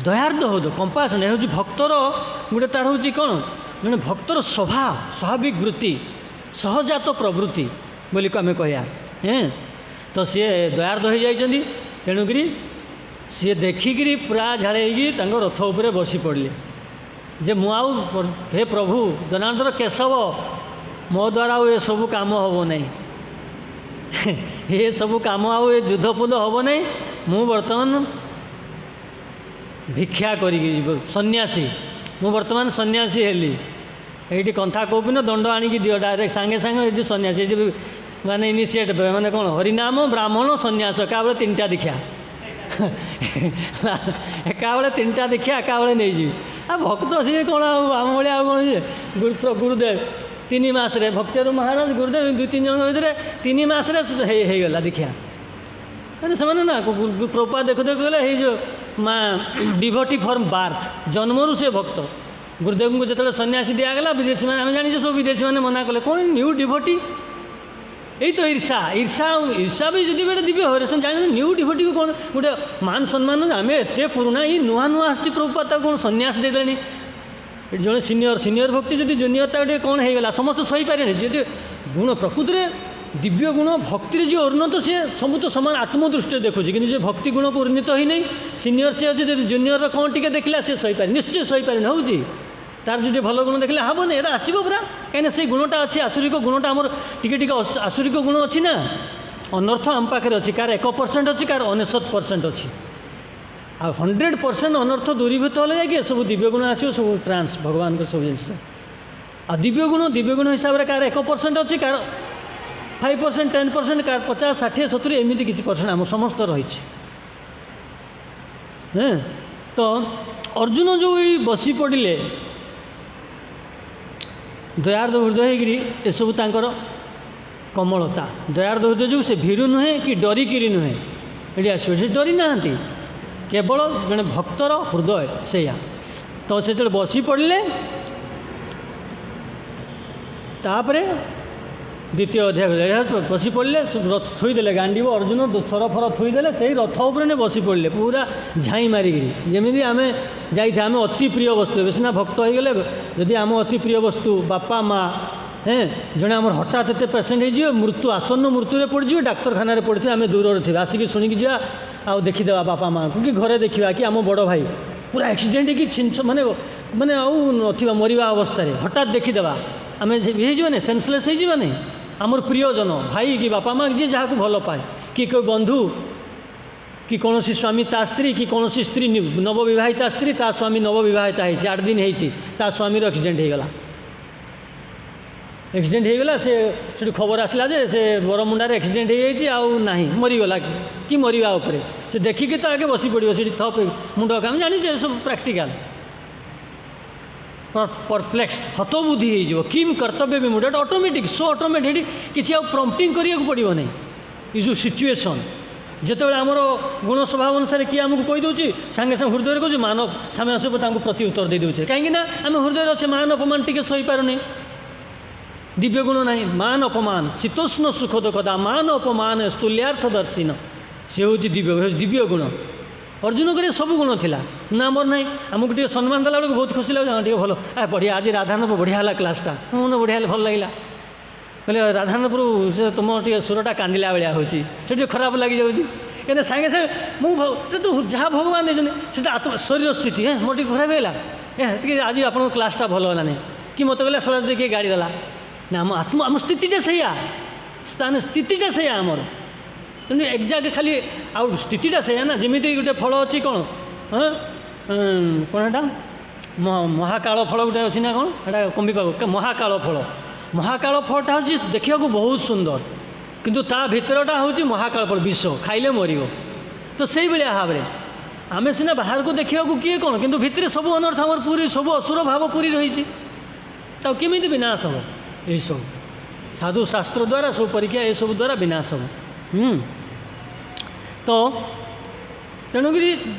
ଦୟାର୍ଦ୍ଦ ହଉତ, କମ୍ପାସନ୍, ଏ ହେଉଛି ଭକ୍ତର ଗୋଟେ, ତାର ହେଉଛି କ'ଣ, ଜଣେ ଭକ୍ତର ସ୍ୱାଭାବିକ ବୃତ୍ତି, ସହଜାତ ପ୍ରବୃତ୍ତି ବୋଲି ଆମେ କହିବା। ତ ସିଏ ଦୟାର୍ଦ୍ଦ ହୋଇଯାଇଛନ୍ତି, ତେଣୁକରି ସିଏ ଦେଖିକିରି ପୁରା ଝାଳେଇକି ତାଙ୍କ ରଥ ଉପରେ ବସି ପଡ଼ିଲେ ଯେ ମୁଁ ଆଉ, ହେ ପ୍ରଭୁ ଜନାର୍ଦ୍ଦନ କେଶବ, ମୋ ଦ୍ୱାରା ଆଉ ଏସବୁ କାମ ହେବ ନାହିଁ, ଏସବୁ କାମ ଆଉ ଏ ଯୁଦ୍ଧପୁଦ୍ଧ ହେବ ନାହିଁ, ମୁଁ ବର୍ତ୍ତମାନ ଭିକ୍ଷା କରିକି ସନ୍ନ୍ୟାସୀ, ମୁଁ ବର୍ତ୍ତମାନ ସନ୍ନ୍ୟାସୀ ହେଲି। ଏଇଠି କନ୍ଥା କୌପିନ ଦଣ୍ଡ ଆଣିକି ଦିଅ ଡାଇରେକ୍ଟ ସାଙ୍ଗେ ସାଙ୍ଗେ, ଏଇଠି ସନ୍ନ୍ୟାସୀ, ଏଇଠି ମାନେ ଇନିସିଏଟ୍, ମାନେ କ'ଣ ହରିନାମ, ବ୍ରାହ୍ମଣ, ସନ୍ନ୍ୟାସ, ଏକାବେଳେ ତିନିଟା ଦୀକ୍ଷା, ଏକାବେଳେ ତିନିଟା ଦୀକ୍ଷା ଏକାବେଳେ ନେଇଯିବି। ଆଉ ଭକ୍ତ ସିଏ କ'ଣ ଆଉ ଆମ ଭଳିଆ ଆଉ କ'ଣ, ଗୁରୁଦେବ 3 ମାସରେ, ଭକ୍ତିରୁ ମହାରାଜ ଗୁରୁଦେବ 2-3 ଜଣଙ୍କ ଭିତରେ 3 ମାସରେ ହେଇଗଲା ଦୀକ୍ଷା। କାରଣ ସେମାନେ ନା ପ୍ରଭୁପାଦ ଦେଖୁ ଦେଖୁ ଗଲେ ଏଇ ଯେଉଁ ଡିଭୋଟି ଫର୍ମ ବାର୍ଥ, ଜନ୍ମରୁ ସେ ଭକ୍ତ। ଗୁରୁଦେବଙ୍କୁ ଯେତେବେଳେ ସନ୍ନ୍ୟାସୀ ଦିଆଗଲା, ବିଦେଶୀମାନେ, ଆମେ ଜାଣିଛେ ସବୁ ବିଦେଶୀମାନେ ମନା କଲେ, କ'ଣ ନ୍ୟୁ ଡିଭୋଟି, ଏଇ ତ ଈର୍ଷା ବି ଯଦି ଗୋଟେ ଦିବ୍ୟ ହୁଏ, ସେମାନେ ଜାଣିଛନ୍ତି ନ୍ୟୁ ଡିଭୋଟିକୁ କ'ଣ ଗୋଟେ ମାନ ସମ୍ମାନ, ଆମେ ଏତେ ପୁରୁଣା, ଏଇ ନୂଆ ଆସିଛି ପ୍ରଭୁପାଦ, ତାକୁ କ'ଣ ସନ୍ନ୍ୟାସ ଦେଇଦେଲେଣି। ଏଠି ଜଣେ ସିନିୟର ଭକ୍ତି ଯଦି ଜୁନିୟର, ତାକୁ ଟିକେ କ'ଣ ହେଇଗଲା, ସମସ୍ତେ ସହିପାରିବେନି। ଯଦି ଗୁଣ ପ୍ରକୃତିରେ ଦିବ୍ୟ ଗୁଣ, ଭକ୍ତିରେ ଯିଏ ଉନ୍ନତ, ସିଏ ସବୁ ତ ସମାନ ଆତ୍ମଦୃଷ୍ଟିରେ ଦେଖୁଛି, କିନ୍ତୁ ଯେ ଭକ୍ତି ଗୁଣକୁ ଉନ୍ନତ ହୋଇନାହିଁ, ସିନିୟର ସିଏ ଅଛି, ଯଦି ଜୁନିୟରର କ'ଣ ଟିକେ ଦେଖିଲା ସିଏ ସହିପାରେ, ନିଶ୍ଚୟ ସହିପାରେନି, ହେଉଛି ତାର ଯଦି ଭଲ ଗୁଣ ଦେଖିଲେ ହେବନି, ଏଇଟା ଆସିବ ପୁରା, କାହିଁକିନା ସେଇ ଗୁଣଟା ଅଛି, ଆସୁରିକ ଗୁଣଟା ଆମର ଟିକେ ଆସୁରିକ ଗୁଣ ଅଛି ନା। ଅନର୍ଥ ଆମ ପାଖରେ ଅଛି, କାହାର 1% ଅଛି, କାହାର 99% ଅଛି, ଆଉ 100% ଅନର୍ଥ ଦୂରୀଭୂତ ହେଲେ ଯାଇକି ଏସବୁ ଦିବ୍ୟ ଗୁଣ ଆସିବ, ସବୁ ଟ୍ରାନ୍ସ ଭଗବାନଙ୍କ ସବୁ ଜିନିଷ। ଆଉ ଦିବ୍ୟ ଗୁଣ ହିସାବରେ କାହାର 1% ଅଛି, କାହାର 5%, 10%, କାହାର 50, 60, 70, ଏମିତି କିଛି ପରସେଣ୍ଟ ଆମ ସମସ୍ତ ରହିଛି। ତ ଅର୍ଜୁନ ଯେଉଁ ଏଇ ବସି ପଡ଼ିଲେ ଦୟାର୍ଦ୍ଦ ହୃଦୟ ହେଇକିରି, ଏସବୁ ତାଙ୍କର କମଳତା, ଦୟାର୍ଦ୍ଦ ହୃଦୟ ଯୋଗୁଁ ସେ ଭୀରୁ ନୁହେଁ କି ଡରିକିରି ନୁହେଁ, ଏଠି ଆସିବ, ସେ ଡରି ନାହାନ୍ତି, କେବଳ ଜଣେ ଭକ୍ତର ହୃଦୟ ସେଇଆ। ତ ସେତେବେଳେ ବସି ପଡ଼ିଲେ, ତାପରେ ଦ୍ୱିତୀୟ ଅଧ୍ୟାୟ ବସି ପଡ଼ିଲେ, ଥୋଇଦେଲେ ଗାଣ୍ଡିବ, ଅର୍ଜୁନ ସରଫର ଥୋଇଦେଲେ, ସେଇ ରଥ ଉପରେ ବସି ପଡ଼ିଲେ ପୁରା ଝାଇଁ ମାରିକିରି, ଯେମିତି ଆମେ ଯାଇଥାଏ, ଆମେ ଅତି ପ୍ରିୟ ବସ୍ତୁ, ଏବେ ସିନା ଭକ୍ତ ହୋଇଗଲେ, ଯଦି ଆମ ଅତି ପ୍ରିୟ ବସ୍ତୁ ବାପା ମା, ଜଣେ ଆମର ହଠାତ୍ ଏତେ ପେସେଣ୍ଟ ହେଇଯିବେ, ଆସନ୍ନ ମୃତ୍ୟୁରେ ପଡ଼ିଯିବେ, ଡାକ୍ତରଖାନାରେ ପଡ଼ିଥିବେ, ଆମେ ଦୂରରେ ଥିବା, ଆସିକି ଶୁଣିକି ଯିବା ଆଉ ଦେଖିଦେବା ବାପା ମାଆଙ୍କୁ, କି ଘରେ ଦେଖିବା, କି ଆମ ବଡ଼ ଭାଇ ପୁରା ଆକ୍ସିଡେଣ୍ଟ ହେଇକି ମାନେ ଆଉ ନଥିବା, ମରିବା ଅବସ୍ଥାରେ ହଠାତ୍ ଦେଖିଦେବା, ଆମେ ହେଇଯିବାନି, ସେନ୍ସଲେସ୍ ହେଇଯିବାନି, आमर प्रियजन भाई कि बापा माँ जी जहाँ को भल पाए कि कोई बंधु कि कौन स्वामी ता स्त्री कि कौन स्त्री नवविवाहिता स्त्री ता स्वामी नवविवाहिता है 8 दिन होती ता स्वामी एक्सीडेंट हो गला एक्सीडेंट हो गला से खबर आसला जे से बरमुंडार एक्सीडेंट हो जाए आउ ना मरीगला कि मरवा उपरे से देखिकी तो आगे बसी पड़ो से थप मुंड काम जानी सब प्रैक्टिकल परप्लेक्सड हतबुद्धि हो किम कर्तव्य भी मुझे ऑटोमेटिक सो ऑटोमेटिक किसी प्रम्पटिंग करिया पड़ो नहीं ये जो सिचुएशन जिते आमर गुण स्वभाव अनुसार किए आमको कहीदे सांगे सांगे हृदय कहे मान सामे आसब प्रति उत्तर दे दूचे कहीं आम हृदय अच्छे मान अपमान टी सही पारुनी दिव्य गुण ना मान अपमान शीतोष्ण सुख दुखदा मान अपमान स्तुल्यार्थदर्शिन से हूँ दिव्य गुण अर्जुन को सब गुण थिला ना मोर ना आमको टे सम्मान देला बेलू बहुत खुशी लगे हाँ टे भल बढ़िया आज राधानप बढ़िया है क्लासटा मन बढ़िया भल लगे बोले राधानपुर से तुम टे सुरटा कांदिला भाया हो खराब लगी जाऊँगी कहीं सागे सागे मुझे तो जहाँ भगवान देते आत्मा शरीर स्थिति है मोटे खराब है आज आप क्लासटा भल है कि मत कहला सला देखिए गाड़ी देला ना आम आत्मा आम स्थितिटा सैया स्थान स्थितिटा सैया आमर तेणु एक्जाक्ट खाली आउ स्थितिटा सैया ना जमी गोटे फल अच्छी कौन हाँ कौन एटा महाकाल फल गोटे अच्छी ना कौन एटा कंबी पाग महाकाल फलटा हूँ देखा बहुत सुंदर किंतु ता भितरटा हूँ महाकाल फल विष खाइले मर तो से भाव में आम सीना बाहर को देखा किए कौन किंतु भितर सब अनर्थ आमर पूरी सब असुर भाव पूरी रही केमी विनाश हम यही सब साधु शास्त्र द्वारा सब परीक्षा ये सब द्वारा विनाश हम तो तेणुक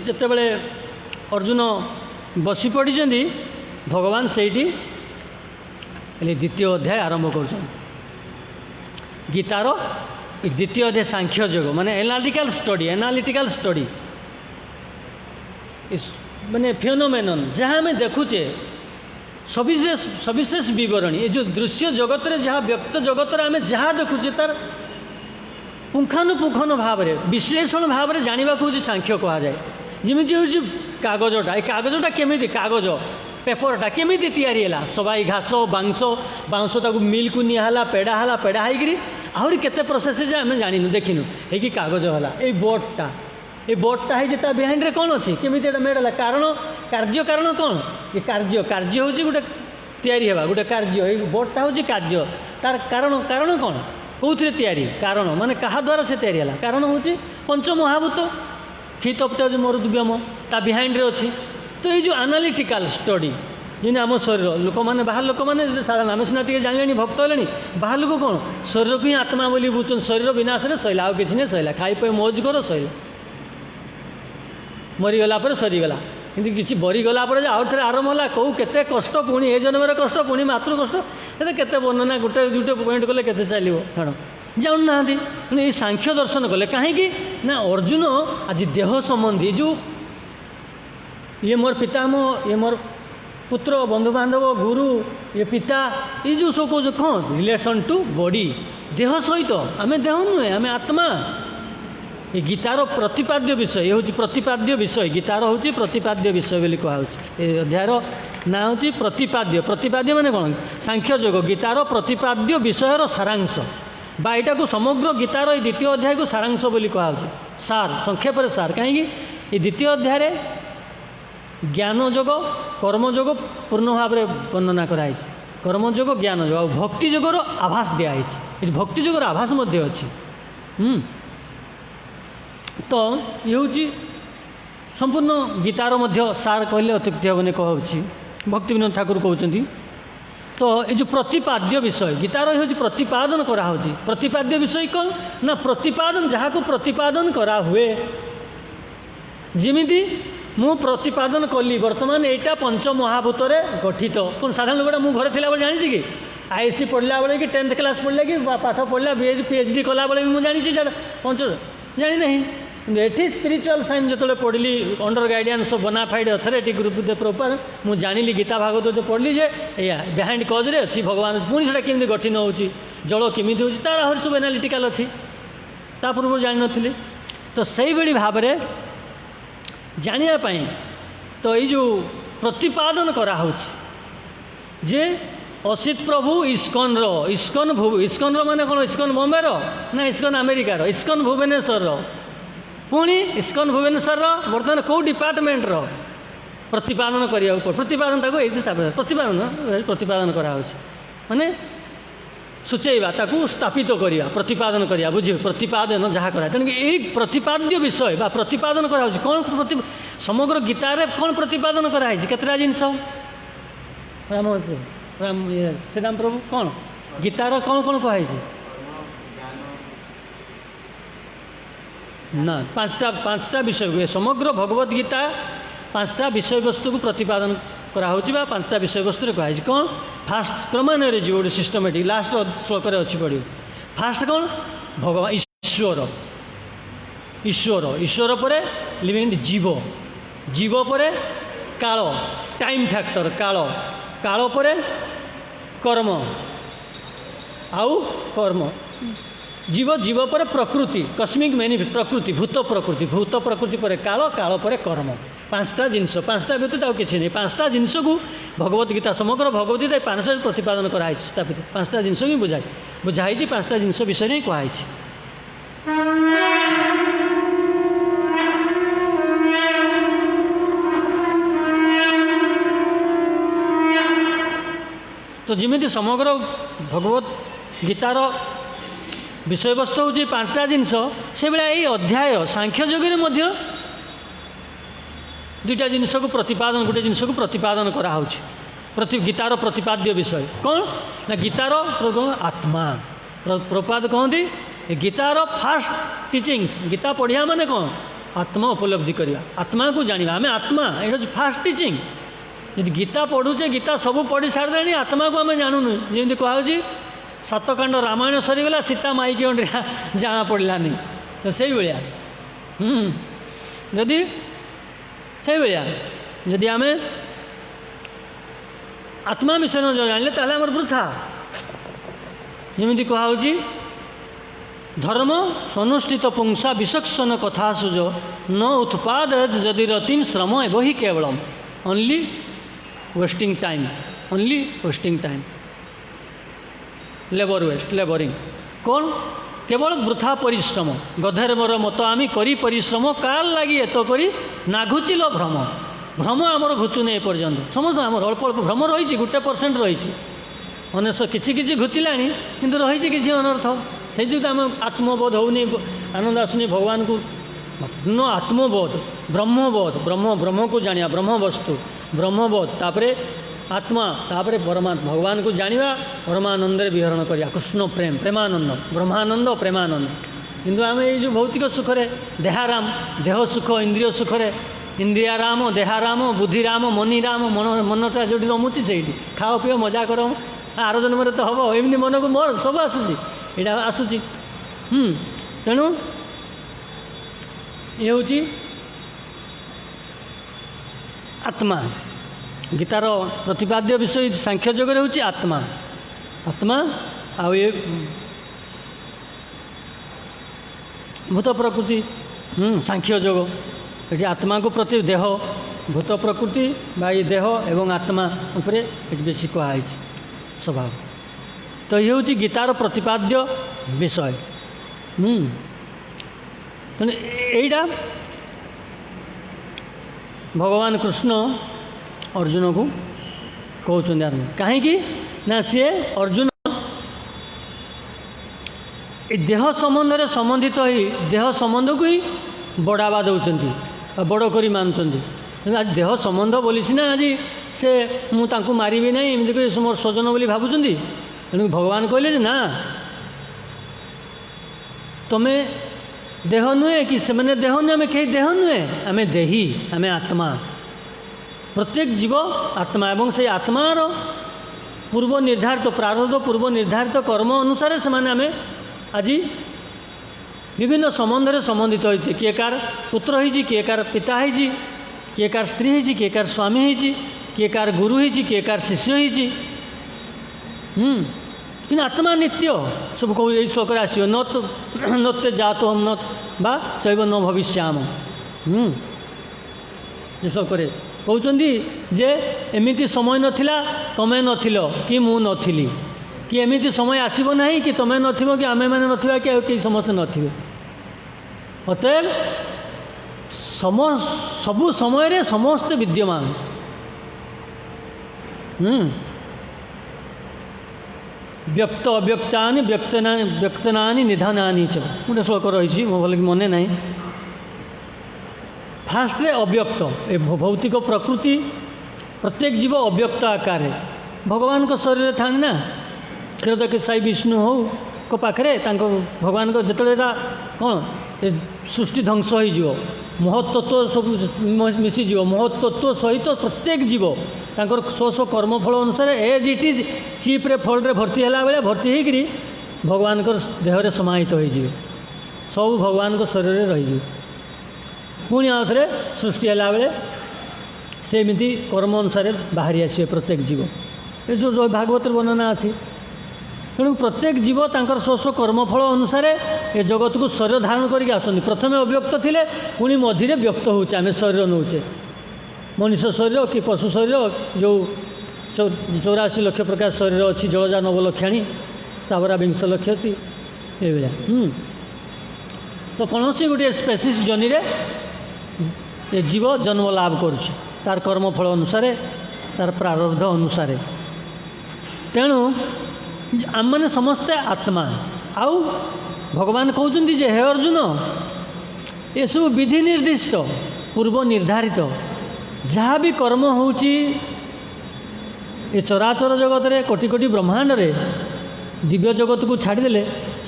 जिते बड़े अर्जुन बसी पड़ी भगवान से द्वितीय अध्याय आरंभ कर गीतार द्वितीय अध्याय सांख्य योग माने एनालिटिकल स्टडी माने फिनोमेनन जहाँ आम देखुचे सविशेष बरणी ये जो दृश्य जगत रे जहाँ व्यक्त जगत रे आम जहाँ देखुचे तार पुंखानुपुंखन भाव में विश्लेषण भाव में जानवा हूँ सांख्य कहुए जमी हूँ कागजटा ये कागजटा केमी कागज पेपरटा केमी या सबाई घास बाउंस मिल को निहला पेड़ा होगी आहरी केते प्रोसेस आम जानू देखिनु है कागज है ये बोर्डटा है बिहाइंड रे कौन अच्छी केमी मेड कारण कार्य कारण कौन ये कार्य हूँ गोटे तैयारी होगा गोटे कार्य ये बोर्डटा हूँ कार्य तार कारण कौन कौन तैयारी कारण माने कहा द्वारा से तैयारी है कारण हूँ पंचमहाभूत क्षितप्त मरुद्व्योम ता बिहाइंड रे अच्छी तो ये जो एनालिटिकल स्टडी जी आम शरीर लोक मैंने बाहर लोक मैंने साधारण आम सीना टे जान भक्त है बाहर लोक कौन शरीर को ही आत्मा बोली बुझुन शरीर विनाश में सैला आउ किसी नहीं सैला खाई पे मौज कर सैला मरीगला सरीगला कि किसी बरीगला आउ थे आरंभ है कौ केते कष्ट पुणी ए जन्म कष्ट पुणी मातृ कष्ट ये केते वर्णना गोटे गोटे पॉइंट कले केते चलो छाड़ जानूना ये सांख्य दर्शन कले कहीं ना अर्जुन आज देह संबंधी जो ये मोर पितामह ये मोर पुत्र बंधु बांधव गुरु ये पिता ये जो सब कह कौन रिलेशन टू बॉडी देह सहित आम देह नुहे आम आत्मा ये गीतार प्रतिपाद्य विषय ये हूँ प्रतिपाद्य विषय गीतार हूँ प्रतिपाद्य विषय बोली कहुच्छे अध्यायर ना हूँ प्रतिपाद्य माने कौन सांख्य योग गीतार प्रतिपाद्य विषयर सारांश बा यहाँ को समग्र गीतार ये द्वितीय अध्याय को सारांश बोली कहुच्छे सार संक्षेप सार कहीं ये द्वितीय अध्याय ज्ञान योग कर्मयोग पूर्ण भाव में वर्णना कराई कर्मयोग ज्ञान योग भक्ति योगर आभास दिखाई भक्ति योगर आभास अच्छी तो ये हूँ संपूर्ण गीतार सार कहले अत्युक्ति हेनी कहूँ भक्ति विनोद ठाकुर कहते तो ये जो प्रतिपाद्य विषय गीतार हूँ प्रतिपादन कराऊँ प्रतिपाद्य विषय कौन ना प्रतिपादन जहाँ को प्रतिपादन करा हुए जमीती मु प्रतिपादन कली बर्तमान यहाँ पंचमहाभूत गठित कौन साधारण लोकटा मु घर थिला जानी कि आईएससी पढ़ला बेले कि 10th क्लास पढ़ला कि पाठ पढ़ला PhD कला बेले मुझे जानी पंच जानी नहीं ये स्पिरिचुअल साइंस जो पढ़ली under guidance of bonafide authority Gurudev Prabhupada मुझे जानी गीता भागवत जो पढ़ली जे या बिहाइंड कज रे अच्छी भगवान पुणी से केमी गठन हो जल केमी हो तार आहरी सब एनालिटिकल अच्छी ता पूर्व जान नी तो सही भाव में जानापी तो ये जो प्रतिपादन करा जे असित प्रभु इस्कन इस्कन माने कौन इस्कन बॉम्बे ना इस्कन अमेरिकार इस्कन भुवनेश्वर पुणी इस्कन भुवनेश्वर बर्तमान कौ डिपार्टमेंट प्रतिपादन करा प्रतिपादन प्रतिपादन करा माने सूचेवा ताकू स्थापित करिया प्रतिपादन करिया बुझ प्रतिपादन जहाँ करा तेणु यही प्रतिपाद्य विषय बा प्रतिपादन करा कौन समग्र गीतार कौन प्रतिपादन कराई केतटा जिनस राम राम श्रीराम प्रभु कौन गीतार कौन कौन कहुई ना पांचटा विषय समग्र भगवत गीता पांचटा विषय वस्तु को प्रतिपादन कराऊँच पांचटा विषय वस्तु कहुई कौन फास्ट क्रमान्वय जी गोटे सिस्टमेटिक लास्ट श्लोक अच्छी पड़ो फास्ट कौन भगवान ईश्वर ईश्वर ईश्वर पर लिविंग जीव जीव पर काल टाइम फैक्टर काल काल पर कर्म आउ कर्म जीव जीव पर प्रकृति कस्मिक मैनिफेस्ट प्रकृति भूत प्रकृति पर काल काल पर कर्म पांचटा जिनस पांचटा व्यतीत आउ किसी नहीं पांचटा जिनस को भगवत गीता समग्र भगवत गीता पांचटा प्रतिपादन कराई स्थापित पांचटा जिनस ही बुझाई पांचटा जिनस विषय ही कहुई तो जमी समग्र भगवत गीतार विषय वस्तु हूँ पांचटा जिनस से भाया यही अध्याय सांख्य योगे दुईटा जिनस को प्रतिपादन गोटे जिनस को प्रतिपादन कराऊँच गीतार प्रतिपाद्य विषय कौन ना गीतार आत्मा प्रपाद कहते गीतार फास्ट टीचिंग्स गीता पढ़िया माने कौन आत्मा उपलब्धि करवा आत्मा को जाना आम आत्मा ये फास्ट टीचिंग जी गीता पढ़ुचे गीता सब पढ़ी सारे आत्मा को आम जानूनु जमी कहुच्छी सातकांड रामायण सरीगला सीता माइकी अंडा जाना पड़ानी तो से भाया जदि से भाया जदि आम आत्मा विषय न जाने ताले आमर वृथा जमी कहुच्छी धर्म सनुष्ठित पुंसा विचक्षण कथा सुज न उत्पाद जदि रतिम श्रम एवं केवलम ओनली वेस्टिंग टाइम लेबरिंग कौन केवल वृथा परिश्रम गधेर मोर मत आमी करी परिश्रम काल लगी एत करी नाघुचिल भ्रम भ्रम आमर घुचुने एपर्यंत समस्त आम अल्प अल्प भ्रम रही 1% रही अनेश कि घुचिला किंतु रही किसी अनर्थ से आम आत्मबोध होनी आनंद आसुनी भगवान को न आत्मबोध ब्रह्मबोध ब्रह्म को जानिया ब्रह्म वस्तु ब्रह्मबोध तापरे आत्मा तापरे परमात्मा भगवान को जानिया परमानंद विहरण करिया कृष्ण प्रेम प्रेमानंद ब्रह्मानंद प्रेमानंद किंतु आम ये जो भौतिक सुखरे देहाराम देह सुख इंद्रिय सुखरे इंद्रियाराम देहाराम बुद्धिराम मनीराम मनटा जो रमुची से खाओ पिओ मजा कर आर जन्म तो हम एमती मन को मोर सब आसूँ यहाँ आसूँ तेणु ये हूँ आत्मा गीतार प्रतिपाद्य विषय सांख्य जगह हूँ आत्मा आत्मा आउ ये भूत प्रकृति सांख्य योग ये आत्मा को प्रति देह भूत प्रकृति बा ये देह एवं आत्मा उपरे बेसी कहुई स्वभाव तो ये हूँ गीतार प्रतिपाद्य विषय तेणु यहीटा भगवान कृष्ण अर्जुन को कहते कहीं ना सी अर्जुन देह संबंध में संबंधित ही देह संबंध को ही बढ़ावा दौरान बड़ करी मानुंट आज देह संबंध बोली सीना आज से मुझे मारि ना एमती मोर स्वजन बोली भावुं तेणु भगवान कहले ना तुम्हें देह नुहे कि से मैंने देह नुहे आम कहीं देह नुहे आम देही आम आत्मा प्रत्येक जीव आत्मा एवं से आत्मार पूर्व निर्धारित प्रारब्ध पूर्व निर्धारित कर्म अनुसार से मैंने आम आज विभिन्न संबंध में संबंधित होती किए कार पुत्र होती किए कार पिता होती किए कार स्त्री होती किए कार स्वामी होती किए कार गुरु होती किए कार शिष्य होती कि आत्मा नित्य सब कौ यही श्लोक आसो नते जात हम न चैव न भविष्याम ये श्लोक कहते जे एमिति समय नथिला तमें नथिल कि मु नथिली कि एमिति समय आसीब नहीं कि तमें नथिबो कि आमे माने नथिबा कि केही समस्त नथिबे। अतएव सबु समय रे समस्त विद्यमान। व्यक्त अव्यक्तानि व्यक्तनानि निधनानि च गोटे श्लोक रही भल मन ना। फास्ट रे अव्यक्त ए भौतिक प्रकृति प्रत्येक जीव अव्यक्त आकार भगवान को शरीर था ना क्षीरदक साई विष्णु हो को पाखरे भगवान को जिते कौन सृष्टि ध्वंस हो महत्त्व सब मिसीज महत्त्व सहित प्रत्येक जीव तांकर स्व कर्मफल अनुसार एज इट इज चिप्रे फल्रे भर्ती है बेले भर्ती होकर भगवान को देहरे समाहित हो सब भगवान को शरीर रही पुणी आउ थे सृष्टि है बेले सेमती कर्म अनुसार बाहरी आसवे प्रत्येक जीव ये जो भागवत वर्णना अच्छी। तेणु प्रत्येक जीव तांकर स्व कर्मफल अनुसार ए जगत को शरीर धारण करके आसती। प्रथमे अव्यक्त थिले पुणी मझिरे व्यक्त होचे आम शरीर नौचे मनुष्य शरीर कि पशु शरीर जो 84 लक्ष प्रकार शरीर अच्छी जलजा 9 लक्षाणी स्थावरा 20 लक्ष थी ये तो कौन सी गोटे स्पेसीस जनी रे ये जीव जन्म लाभ करुचे तार कर्मफल अनुसार तार प्रारब्ध अनुसार। तेणु आम मैंने समस्ते आत्मा आउ भगवान कहते जे हे अर्जुन ये सब विधि निर्दिष्ट पूर्व निर्धारित जहाँ भी कर्म होची ये चराचर जगत रे कोटि कोटि ब्रह्मांड रे दिव्य जगत को छाड़देले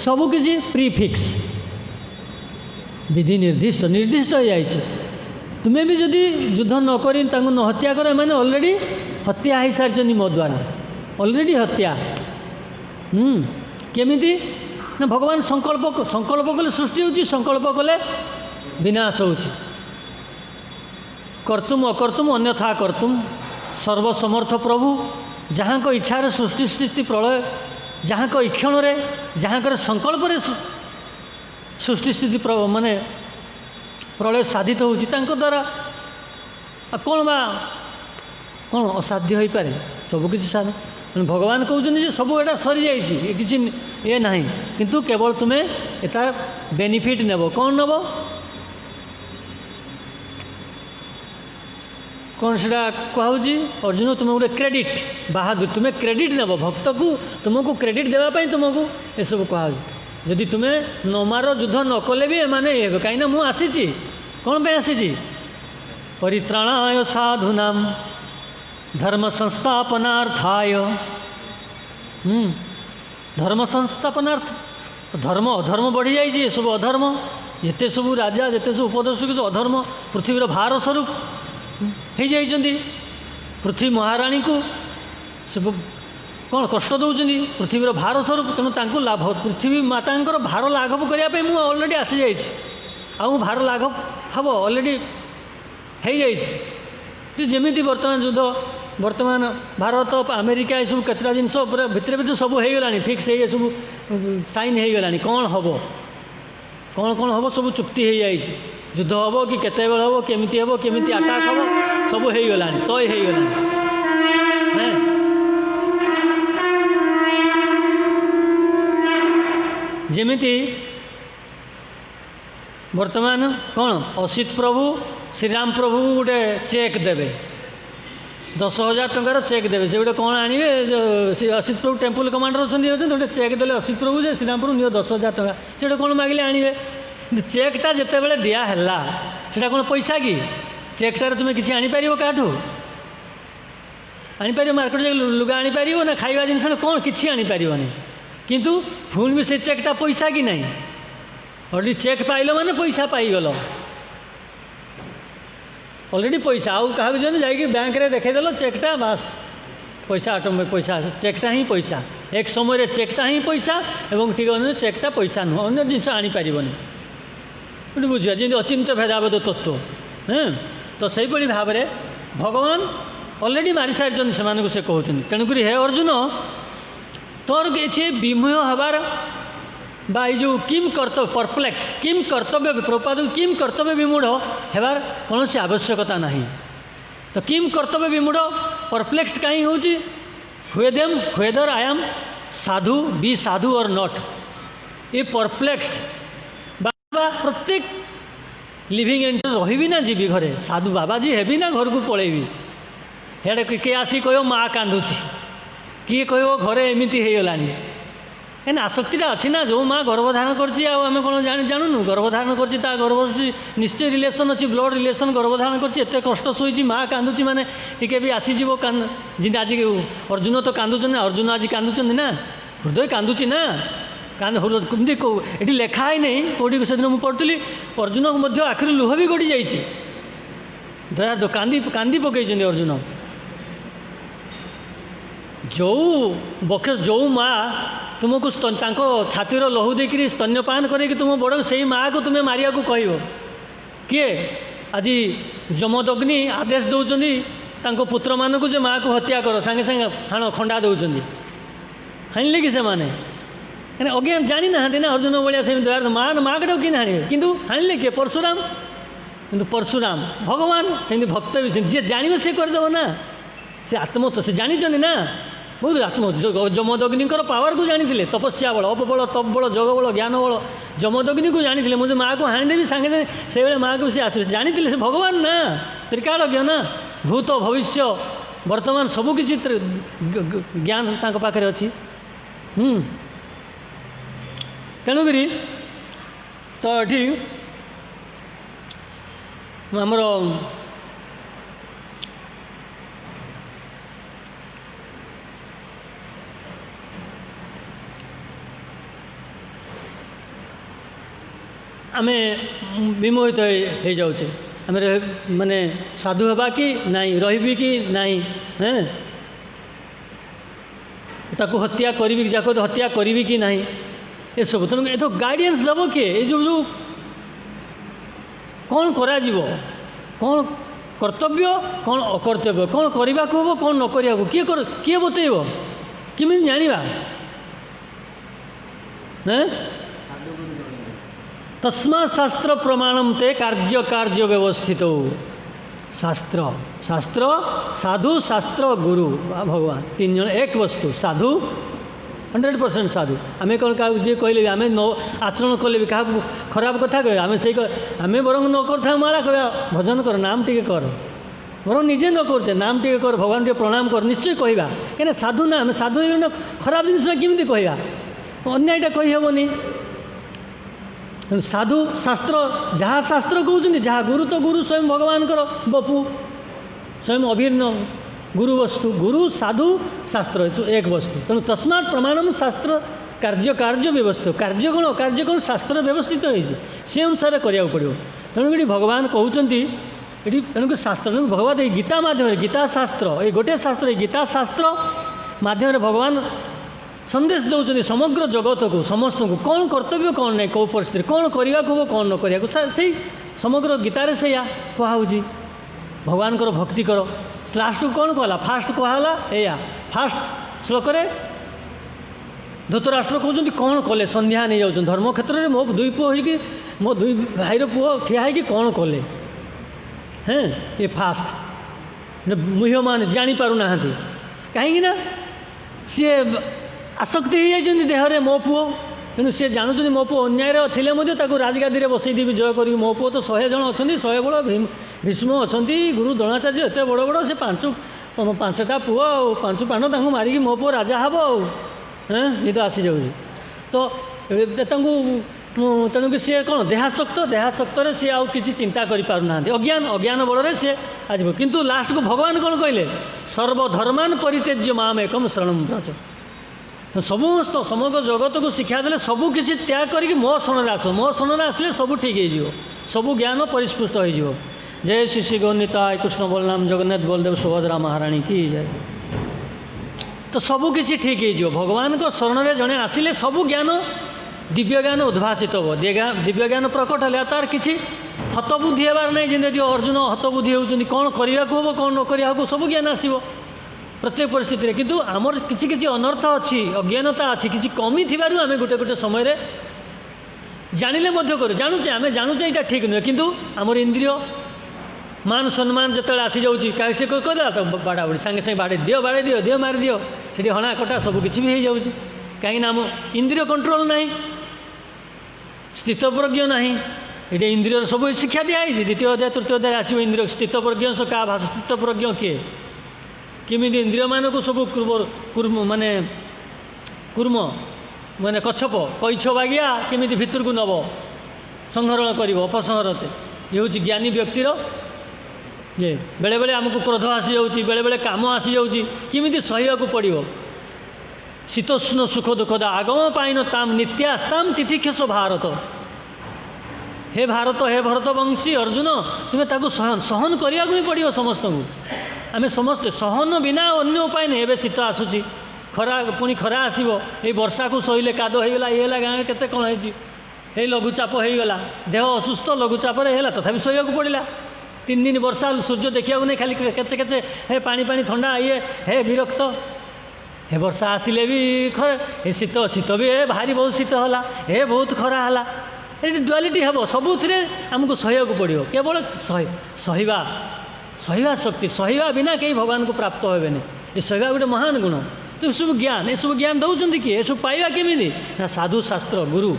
सबकि प्रीफिक्स विधि निर्दिष्ट निर्दिष्ट हो जाए। तुम्हें भी जदि युद्ध न करी न हत्या कर मैंने ऑलरेडी हत्या हो सारी मो द्वारा ऑलरेडी हत्या। केमिति ना भगवान संकल्प कले सृष्टि होची संकल्प कले विनाश होची कर्तुम अकर्तुम अन्यथा कर्तुम सर्वसमर्थ प्रभु जहाँ को इच्छा सृष्टि स्थिति प्रलय जहाँ को इक्षण रे जहाँ कर संकल्प रे सृष्टि स्थिति माने प्रलय साधित होची तांको द्वारा कौन बा कौन असाध्य हो पारे सबकि साध्य। भगवान कहते सब एटा सरी जाइए किसी ये ना किंतु केवल तुम्हें एटा बेनिफिट नेब कौन नेब कौन से कहुची अर्जुन तुम्हें गोटे क्रेडिट बहादुर तुम्हें क्रेडिट नेब भक्त को तुमको क्रेडिट देवाई तुमको ये सब कहुची जदि तुम्हें नमार युद्ध न कले भी एमाने ये कहीं मुझे आसी कौन पे आसी परित्राणाय साधूनाम धर्म संस्थापनार्थाय धर्म संस्थापनार्थ तो धर्म अधर्म बढ़ी जाइए सब अधर्म जिते सब राजा जिते सब उपदेशक जो अधर्म पृथ्वीर भार स्वरूप हो जाइए पृथ्वी महाराणी को सब कौन कष्ट दौरान पृथ्वीर भार स्वरूप तेणु तांको लाभ पृथ्वी माता भार लाघव करने मुझे ऑलरेडी आसी जाइए आउ भार लाघव हम ऑलरेडी हो जाइए जमी बर्तमान युद्ध बर्तमान भारत अमेरिका ये सब केतटा जिनस भितर भितर सब हो गला फिक्स ये सब साइन हो गला कौन हम कौन कौन हम सब चुक्ति हो जाए युद्ध हम कि केते बेल हम केमिति हम केमिति अटैक हम सब हो गला तय हो गला जमिति वर्तमान कौन असित प्रभु श्रीराम प्रभु गोटे चेक देवे 10,000 टंकार चेक देवे से गोटे कौन आनवे असित प्रभु टेम्पल कमांडर अच्छा गोटे चेक देले असित प्रभु जे श्रीराम प्रभु नियो 10,000 टंका से कौन मागिले आनवे चेकटा जिते बड़े दिहला से कौन पैसा कि चेकटार तुम्हें किसी आनीपर क्या आनीपर मार्केट लुगा आनीपर ना खाଇବା जिन कौन किसी आनीपर किंतु फुल भी से चेकटा पैसा कि नहीं ऑलरेडी चेक पाइल माने पैसा पाइगल ऑलरेडी पैसा आउ क्या जाकि बैंक रे देखल चेकटा बास पैसा ऑटोमेटिक पैसा चेकटा ही पैसा एक समय चेकटा ही पैसा एवं ठीक अन्य चेकटा पैसा नुह अन्य जिन आनीपर बुझा जी अचिंत्य भेदाभेद तत्व तो सही भाव में भगवान ऑलरेडी मारी सारी से कहते तेणुक हे अर्जुन तोर किसी विमोह हबार बा जो किम कर्तव्य परप्लेक्स किम कर्तव्य प्रपाद किम कर्तव्य विमूढ़ हेबार कौन आवश्यकता ना तो किम कर्तव्य विमूढ़ परप्लेक्सड कहीं होची whether I am sadhu be sadhu or not ये परप्लेक्सड बाबा प्रत्येक लिविंग एंटर रही ना जीवी घरे साधु बाबाजी हेबी ना घर को पलैबी हेडे किए आसी कह माँ कांदुची किए कह घरे एमती हो गलानी एना आसक्तिटा अच्छी ना जो माँ गर्भधारण करची आम कौन जानूनु गर्भधारण करची गर्भ निश्चय रिलेसन अच्छी ब्लड रिलेसन गर्भधारण करची एत कष्ट शोची माँ कांदुची माने टिके भी आसीଯିव जिन आज अर्जुन तो कांदुचन ना अर्जुन आज कांदुचन ना हृदय कांदुची ना कमती ये लेखाई नहीं कौटी से दिन मुझे पढ़ुली अर्जुन को आखिर लुह भी गड़ी जाइए दया कांदी कांदी पकई अर्जुन जो बक्ष जो माँ तुमको छातीर लहू देकर स्तन्यपान करके तुम बड़ से माँ को तुम्हें मारिया को कह किए आज जमदग्नि आदेश दौरान पुत्र मानक जो माँ को हत्या कर सांगे सांगे हाण खंडा दौरान हाणिले कि से अज्ञा जानी ना ना अर्जुन भाया से माँ माँ कटा कि हाणे किंतु हाणिले किए परशुराम किंतु परशुराम भगवान से भक्त भी जी जान से करदेव ना से आत्म तो से जानी ना बहुत आत्म जमदग्निकर पावर को जानी तपस्या बल अपबल तप बल जग बल ज्ञान बल जमदग्नि को जानी मुझे माँ को हाणिदेवी सांगे सांगे से माँ को सी आस जानी से भगवान ना त्रिकालज्ञ ना भूत भविष्य वर्तमान सबकि ज्ञान पाखे अच्छी तेणुक तो ये आमर आमे विमोहित हो जाऊे आम माने साधु हवा कि नहीं रही कि नहीं हैं ताको हत्या करी जाको तो हत्या करी कि नहीं ये सब तेणु ये तो गाइडेंस दब किए ये जो कौन करा कौन कर्तव्य कौन अकर्तव्य कौन करने को हम कौन न करने को किए बतईब किमी जाना तस्मा शास्त्र प्रमाणम ते कार्य कार्य व्यवस्थित शास्त्र शास्त्र साधु शास्त्र गुरु भगवान तीन जन एक वस्तु साधु 100% साधु आम कौन क्या जी कहले आम न आचरण कले भी क्या खराब कथा कह आम से आम बरং न कर माला कह भजन कर नाम टे कर बरং निजे न करे नाम टे कर भगवान टे प्रणाम कर निश्चय कहवा कहीं साधु ना आम साधु खराब जिन केमी कहवा अन्यायटा कहीहबनी साधु शास्त्र जहाँ शास्त्र कहते जहाँ गुरु तो गुरु स्वयं भगवान कर बपु स्वयं अभिन्न गुरु वस्तु गुरु साधु शास्त्र एक वस्तु तेणु तस्मात् प्रमाणम शास्त्र कार्य कार्य व्यवस्थित कार्य कौन शास्त्र व्यवस्थित से अनुसार करा पड़ो तेणुक भगवान कहते ये तेणुक शास्त्र भगवत गीता मध्यम गीता शास्त्र ये गोटे शास्त्र गीता शास्त्र मध्यम भगवान संदेश दौरान समग्र जगत को समस्त को कौन कर्तव्य कौन नहीं कौ परिस्थिति कौन करने को कौन न करने से समग्र गीतार से या कहुची भगवान को भक्ति कर लास्ट को कौन कहला फास्ट कहला या फास्ट श्लोक धृतराष्ट्र कहते कौन कले संध्या नहीं जाऊँ धर्म क्षेत्र में मो दुई पुओ हो मो दुई भाईर पुओ ठिया है कौन कले हैं ये फास्ट मुह्यमान जापारूना कहीं सी आसक्ति हो जाती देहरे मो पुओ तेणु सी जानूँ मो पुओ अन्याय थे राजगादी में बसई देवी जय करी मो पुओ तो 100 जन अच्छा 100 बड़ भीष्म अच्छा गुरु द्रोणाचार्य एत बड़ बड़ से 5टा पुओ 5 पाण मारिकी मो पुओ राजा हम हाँ निद आसी जाऊँगी तो तेणुक सी कौन देहासक्त सी आउ किसी चिंता करना अज्ञान अज्ञान बल सी आज किंतु लास्ट को भगवान कौन कहले सर्वधर्मान परित्यज्य माम एकम शरणं व्रज तो समस्त समग्र जगत को शिक्षा देले सबू किसी त्याग करके मो शरण आस मो शरण आसले सब ठीक हो सबू ज्ञान परिस्फुट हो जय श्री श्री गौनिताय कृष्ण बलराम जगन्नाथ बलदेव सुभद्रा महाराणी की जय तो सबू किसी ठीक हो भगवान को शरण में जड़े आसिले सबू ज्ञान दिव्य ज्ञान उद्भासित हो दिव्य ज्ञान प्रकट है तार किसी हतबुद्धि हेबार नहीं जमी अर्जुन हतबुद्धि होती कौन करने को हम कौन न करने को सब ज्ञान आसो प्रत्येक परिस्थिति किंतु आमर किसी किसी अनर्थ अच्छी अज्ञानता अच्छी किसी कमी थी आम गोटे गोटे समय जानिले कर जानूचे आम जानूचे यहाँ ठीक नुहे किंतु आमर इंद्रिय मान सम्मान जो आसी जाऊँगी क्या से कहला तो बाड़ा बुड़ी सांगे सांगे बाड़े दियो दियो मारी दियो से हଣା कटा सबकि भी हो जाऊँगी कहीं आम इंद्रिय कंट्रोल ना स्थितप्रज्ञ ना ये इंद्रिय सब शिक्षा दिखाई द्वितीय अध्याय तृतीय अध्याय आसो इंद्रिय स्थितप्रज्ञ क्या भाषा स्थितप्रज्ञ किए किमी इंद्रिय मानक सब माने कूर्म माने कच्छप कैछ बागिया केमी भितर को नब संहरण कर अपसंहरते ये हूँ ज्ञानी व्यक्तिर ये बेले बेले आमको क्रोध आसी जाऊँगी बेले बेले काम आसी जाऊँगी किमिति सहिया पड़ो शीतोष्ण सुख दुखद आगम पाइन ताम नित्यास्ताम तिथिक्षस भारत हे भारत हे भरत वंशी अर्जुन तुम्हें ताकू सहन करने भी पड़ो समस्त को आम समस्ते सहन बिना अन्य उपाय नहीं एवं शीत आसूची खरा पुणी खरा आसो ये वर्षा को सहिले काद होगा ये गाँव केते कौन है लघुचाप होगा देह असुस्थ लघुचाप है तथापि सहिया पड़ा 3 दिन वर्षा सूर्य देखा नहीं खाली केचे केचे हे पानी पानी ठंडा ये हे विरक्त हे वर्षा आसिले भी हे शीत शीत भी हे भारी बहुत शीत है हे बहुत खरा है ये डुआलिटी हम सबुथ आमको सहिया पड़ो केवल सहिबा सहिबा शक्ति सहिबा बिना कहीं भगवान को प्राप्त होबे नहीं ये सहिबा गोटे महान गुण तो ये सब ज्ञान दौरान किए ये सब पाइबा केमी ना साधु शास्त्र गुरु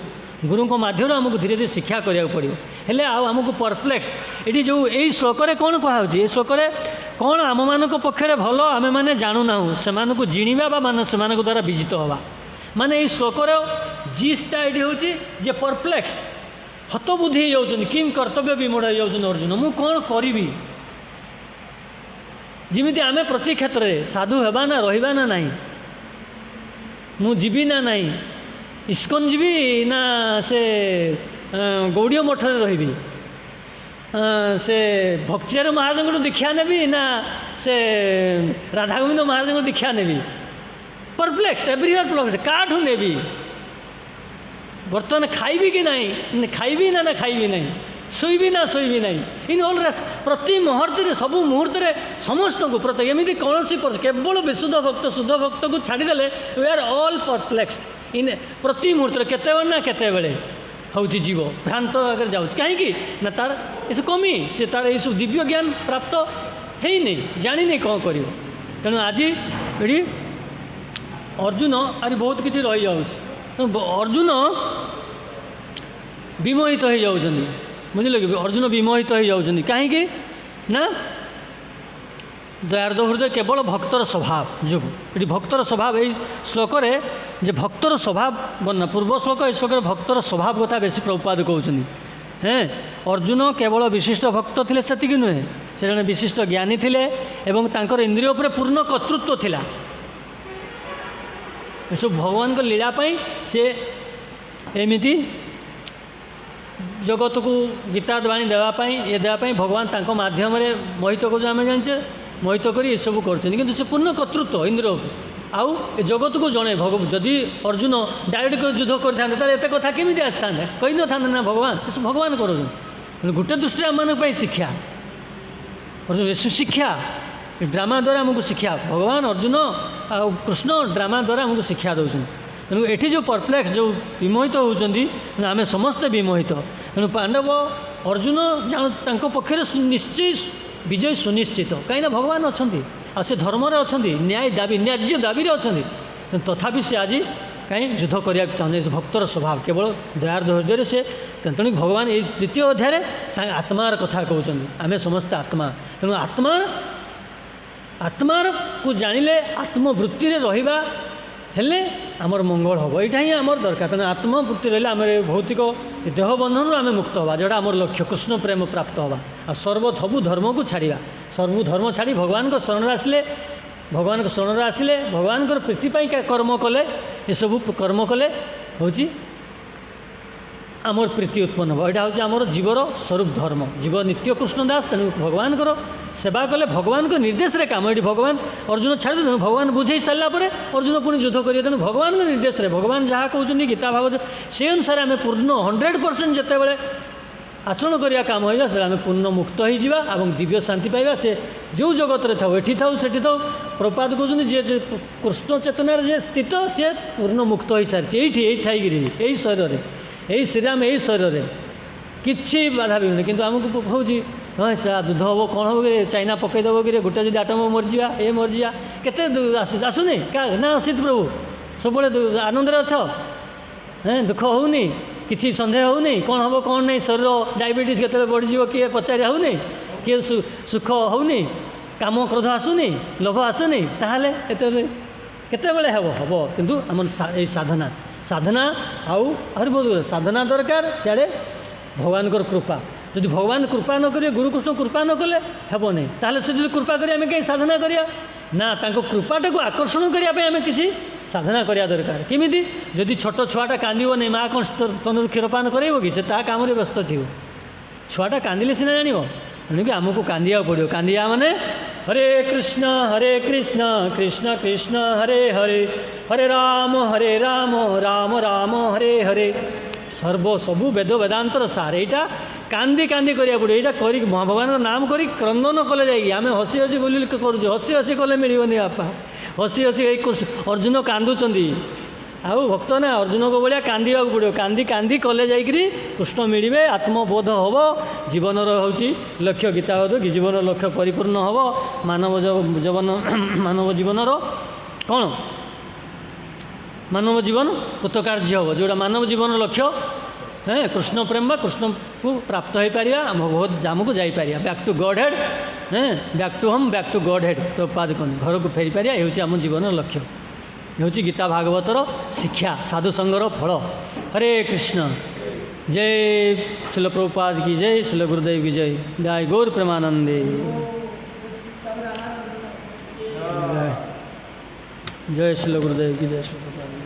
गुरु माध्यम आमको धीरे धीरे शिक्षा करा पड़ो हेले आमको परप्लेक्स ये जो यही श्लोक कौन कहुच्छे ये श्लोक कौन आम मान पक्षे भल आम मैंने जानूना से जिणवा मान से द्वारा विजित हवा माने ये श्लोकर जिसटा ये हूँ जे परप्लेक्स हतबुद्धि हो जाऊँ किम कर्तव्य विमूढ़ हो जाऊँ अर्जुन मु कौन करी जमी आम प्रति क्षेत्र में साधु हेबा ना रहिबा ना नहीं मु जीवी ना नहीं इस्कन जीवी ना से गौड़ीय मठ रही से भक्तिचार्य महाराज दीक्षा नेबी ना से राधा गोविंद महाराज दीक्षा नेबी परप्लेक्स एवरीवेयर परप्लेक्स काठू नेबी बर्तमान खाइबी कि नहीं खाइबी ना खाइबी नहीं शोबी ना शोबी नहीं इन ऑल रेस्ट प्रति मुहूर्त सब मुहूर्त समस्त को प्रत्येक एमती कौन केवल विशुद्ध भक्त शुद्ध भक्त को छाड़देले वी आर ऑल परप्लेक्सड इन प्रति मुहूर्त केते ना केते बेले हूँ जीव भ्रांत आगे जाऊँ कहीं ना तार ये कमी से तार ये सब दिव्य ज्ञान प्राप्त है नहीं जानी नहीं कौन कर तेणु आज ये अर्जुन आज बहुत किसी रही जाऊँ अर्जुन विमोहित हो जाऊँ बुझे कि अर्जुन विमोहित हो जाऊँ कहीं ना दयार्द हृदय केवल भक्तर स्वभाव जो ये भक्तर स्वभाव यही श्लोक जे भक्तर स्वभाव बना पूर्व श्लोक ये श्लोक भक्तर स्वभाव कथा बेसी प्रभुपाद कहते हैं अर्जुन केवल विशिष्ट भक्त थे से नुहे से जड़े विशिष्ट ज्ञानी थे एवं तांकर इंद्रिय उपर पूर्ण कर्तृत्व थिला सब भगवान को लीलापाई से एमिति जगत को गीता वाणी देवाई ये देवाई भगवान तांको माध्यम मोहित को आम जाने मोहित कर ये सब कर से पूर्ण कर्तृत्व इंद्रिय आउ जगत को जड़े जदि अर्जुन डायरेक्ट युद्ध करते एत कथा केमी आसता कही न था ना भगवान भगवान कर गोटे दृष्टि आम शिक्षा अर्जुन शिक्षा ड्रामा द्वारा आमको शिक्षा भगवान अर्जुन आ कृष्ण ड्रामा द्वारा आमको शिक्षा दौरान तेणु ये जो परप्लेक्स जो विमोहित होती आम समस्ते विमोहित तेणु पांडव अर्जुन जान पक्षे निश्चय विजय सुनिश्चित कहीं भगवान अच्छा आ से धर्म अच्छा न्याय दाबी न्याज्य दाबी अच्छा तथापि से आज कहीं युद्ध करने चाहते भक्तर स्वभाव केवल दयार धैर्य से तेणु भगवान ये द्वितीय अध्याय आत्मार कथा कहते आम समस्ते आत्मा तेणु आत्मार को जानिले आत्मवृत्ति रहिबा हेले आमर मंगल हम यहाँ ही आमर दरकार तेना आत्मवृत्ति रही आम भौतिक देह बंधन आम मुक्त हवा जोड़ा आमर लक्ष्य कृष्ण प्रेम प्राप्त हवा आ सर्वधबु धर्म को छाड़ा सर्व धर्म छाड़ी भगवान को शरण आसिले भगवान को शरण आसिले भगवान को प्रीतिपाई कर्म कले ये सब कर्म कले हूँ आमर प्रीति उत्पन्न हो यहाँ हूँ आमर जीवर स्वरूप धर्म जीव नित्य कृष्ण दास तेणु भगवान को सेवा कले भगवान को निर्देश रे काम ये भगवान अर्जुन छाड़ तेणु भगवान बुझे सारापर अर्जुन पुणी युद्ध करेंगे तेणु भगवान को निर्देश रे भगवान जहाँ कहते गीता भागवत से अनुसार आम पूर्ण 100% जितेबाला आचरण करने काम होगा से आम पूर्ण मुक्त हो दिव्य शांति पाइबा से जो जगत रे थाउ एठी थाउ सेठी थाउ प्रपात कहते जे कृष्ण चेतनार जे स्थित सी पूर्ण मुक्त हो सारी ये थी यही शरीर यही श्रीराम यही शरीर किसी बाधा भी नहीं किंतु आमको हूँ हाँ से दुध हम कौन हम कि चाइना पकईदेव कि गोटे जब आटम मरीजा ये मरीजा केते आसुनी क्या ना असित प्रभु सब आनंद अछ हाँ दुख होनी किसी सन्देह होनी कौन हम कौन नहीं शरीर डायबिटीज केते बढ़ीज किए पचारि होनी किए सुख होनी काम क्रोध आसुनी लोभ आसुनी ताहले केतेबेले हे हम किंतु आम साधना साधना आहरी बहुत साधना दरकार सियाड़े भगवान कृपा जदि भगवान कृपा न करेंगे गुरुकृष्ण कृपा न कले हेब नहीं ताहले से जब कृपा करें कहीं साधना करिया ना कृपाटा को आकर्षण करने आम किसी साधना करिया दरकार केमिति जदि छोट छुआटा कांदिबो नहीं माँ कौन स्तनरू क्षीरपान करेइबो कि से ता काम व्यस्त थी छुआटा कांदिले सिना जानिबो तेणुक आमको कांदिया पड़ो कांदिया माने हरे कृष्ण कृष्ण कृष्ण हरे हरे हरे राम राम राम हरे हरे सर्व सबू वेद वेदांतर सार यहाँ कांदी कांदी करिया पड़ो यहाँ कर भगवान नाम करी क्रंदन कले जाइए आम हसी हसी बोली करुचे हसी हसी कले मिलनी बापा हसी हसी अर्जुन कांदुचंदी आउ भक्त ना अर्जुन को भाया कांदा पड़ो कांदी कांदी कले जाइए कृष्ण मिले आत्मबोध हम जीवन हूँ लक्ष्य गीता हो जीवन लक्ष्य परिपूर्ण हम मानव जीवन कौन मानव जीवन कृतकार्य हम जोड़ा मानव जीवन लक्ष्य हाँ कृष्ण प्रेम कृष्ण को प्राप्त हो पार भगवत आमको जापर बैक टू गॉड हेड हाँ बैक टू हम बैक टू गॉड हेड तो पाद कौन घर को फेरी पार ये आम जीवन लक्ष्य हूँ गीता भागवतर शिक्षा साधु संगर फल हरे कृष्ण जय शिल प्रभुपाद की जय शिल गुरुदेव की जय जय गौर प्रेमानंदे जय शिल गुरुदेव की जय शिल प्रभुपाद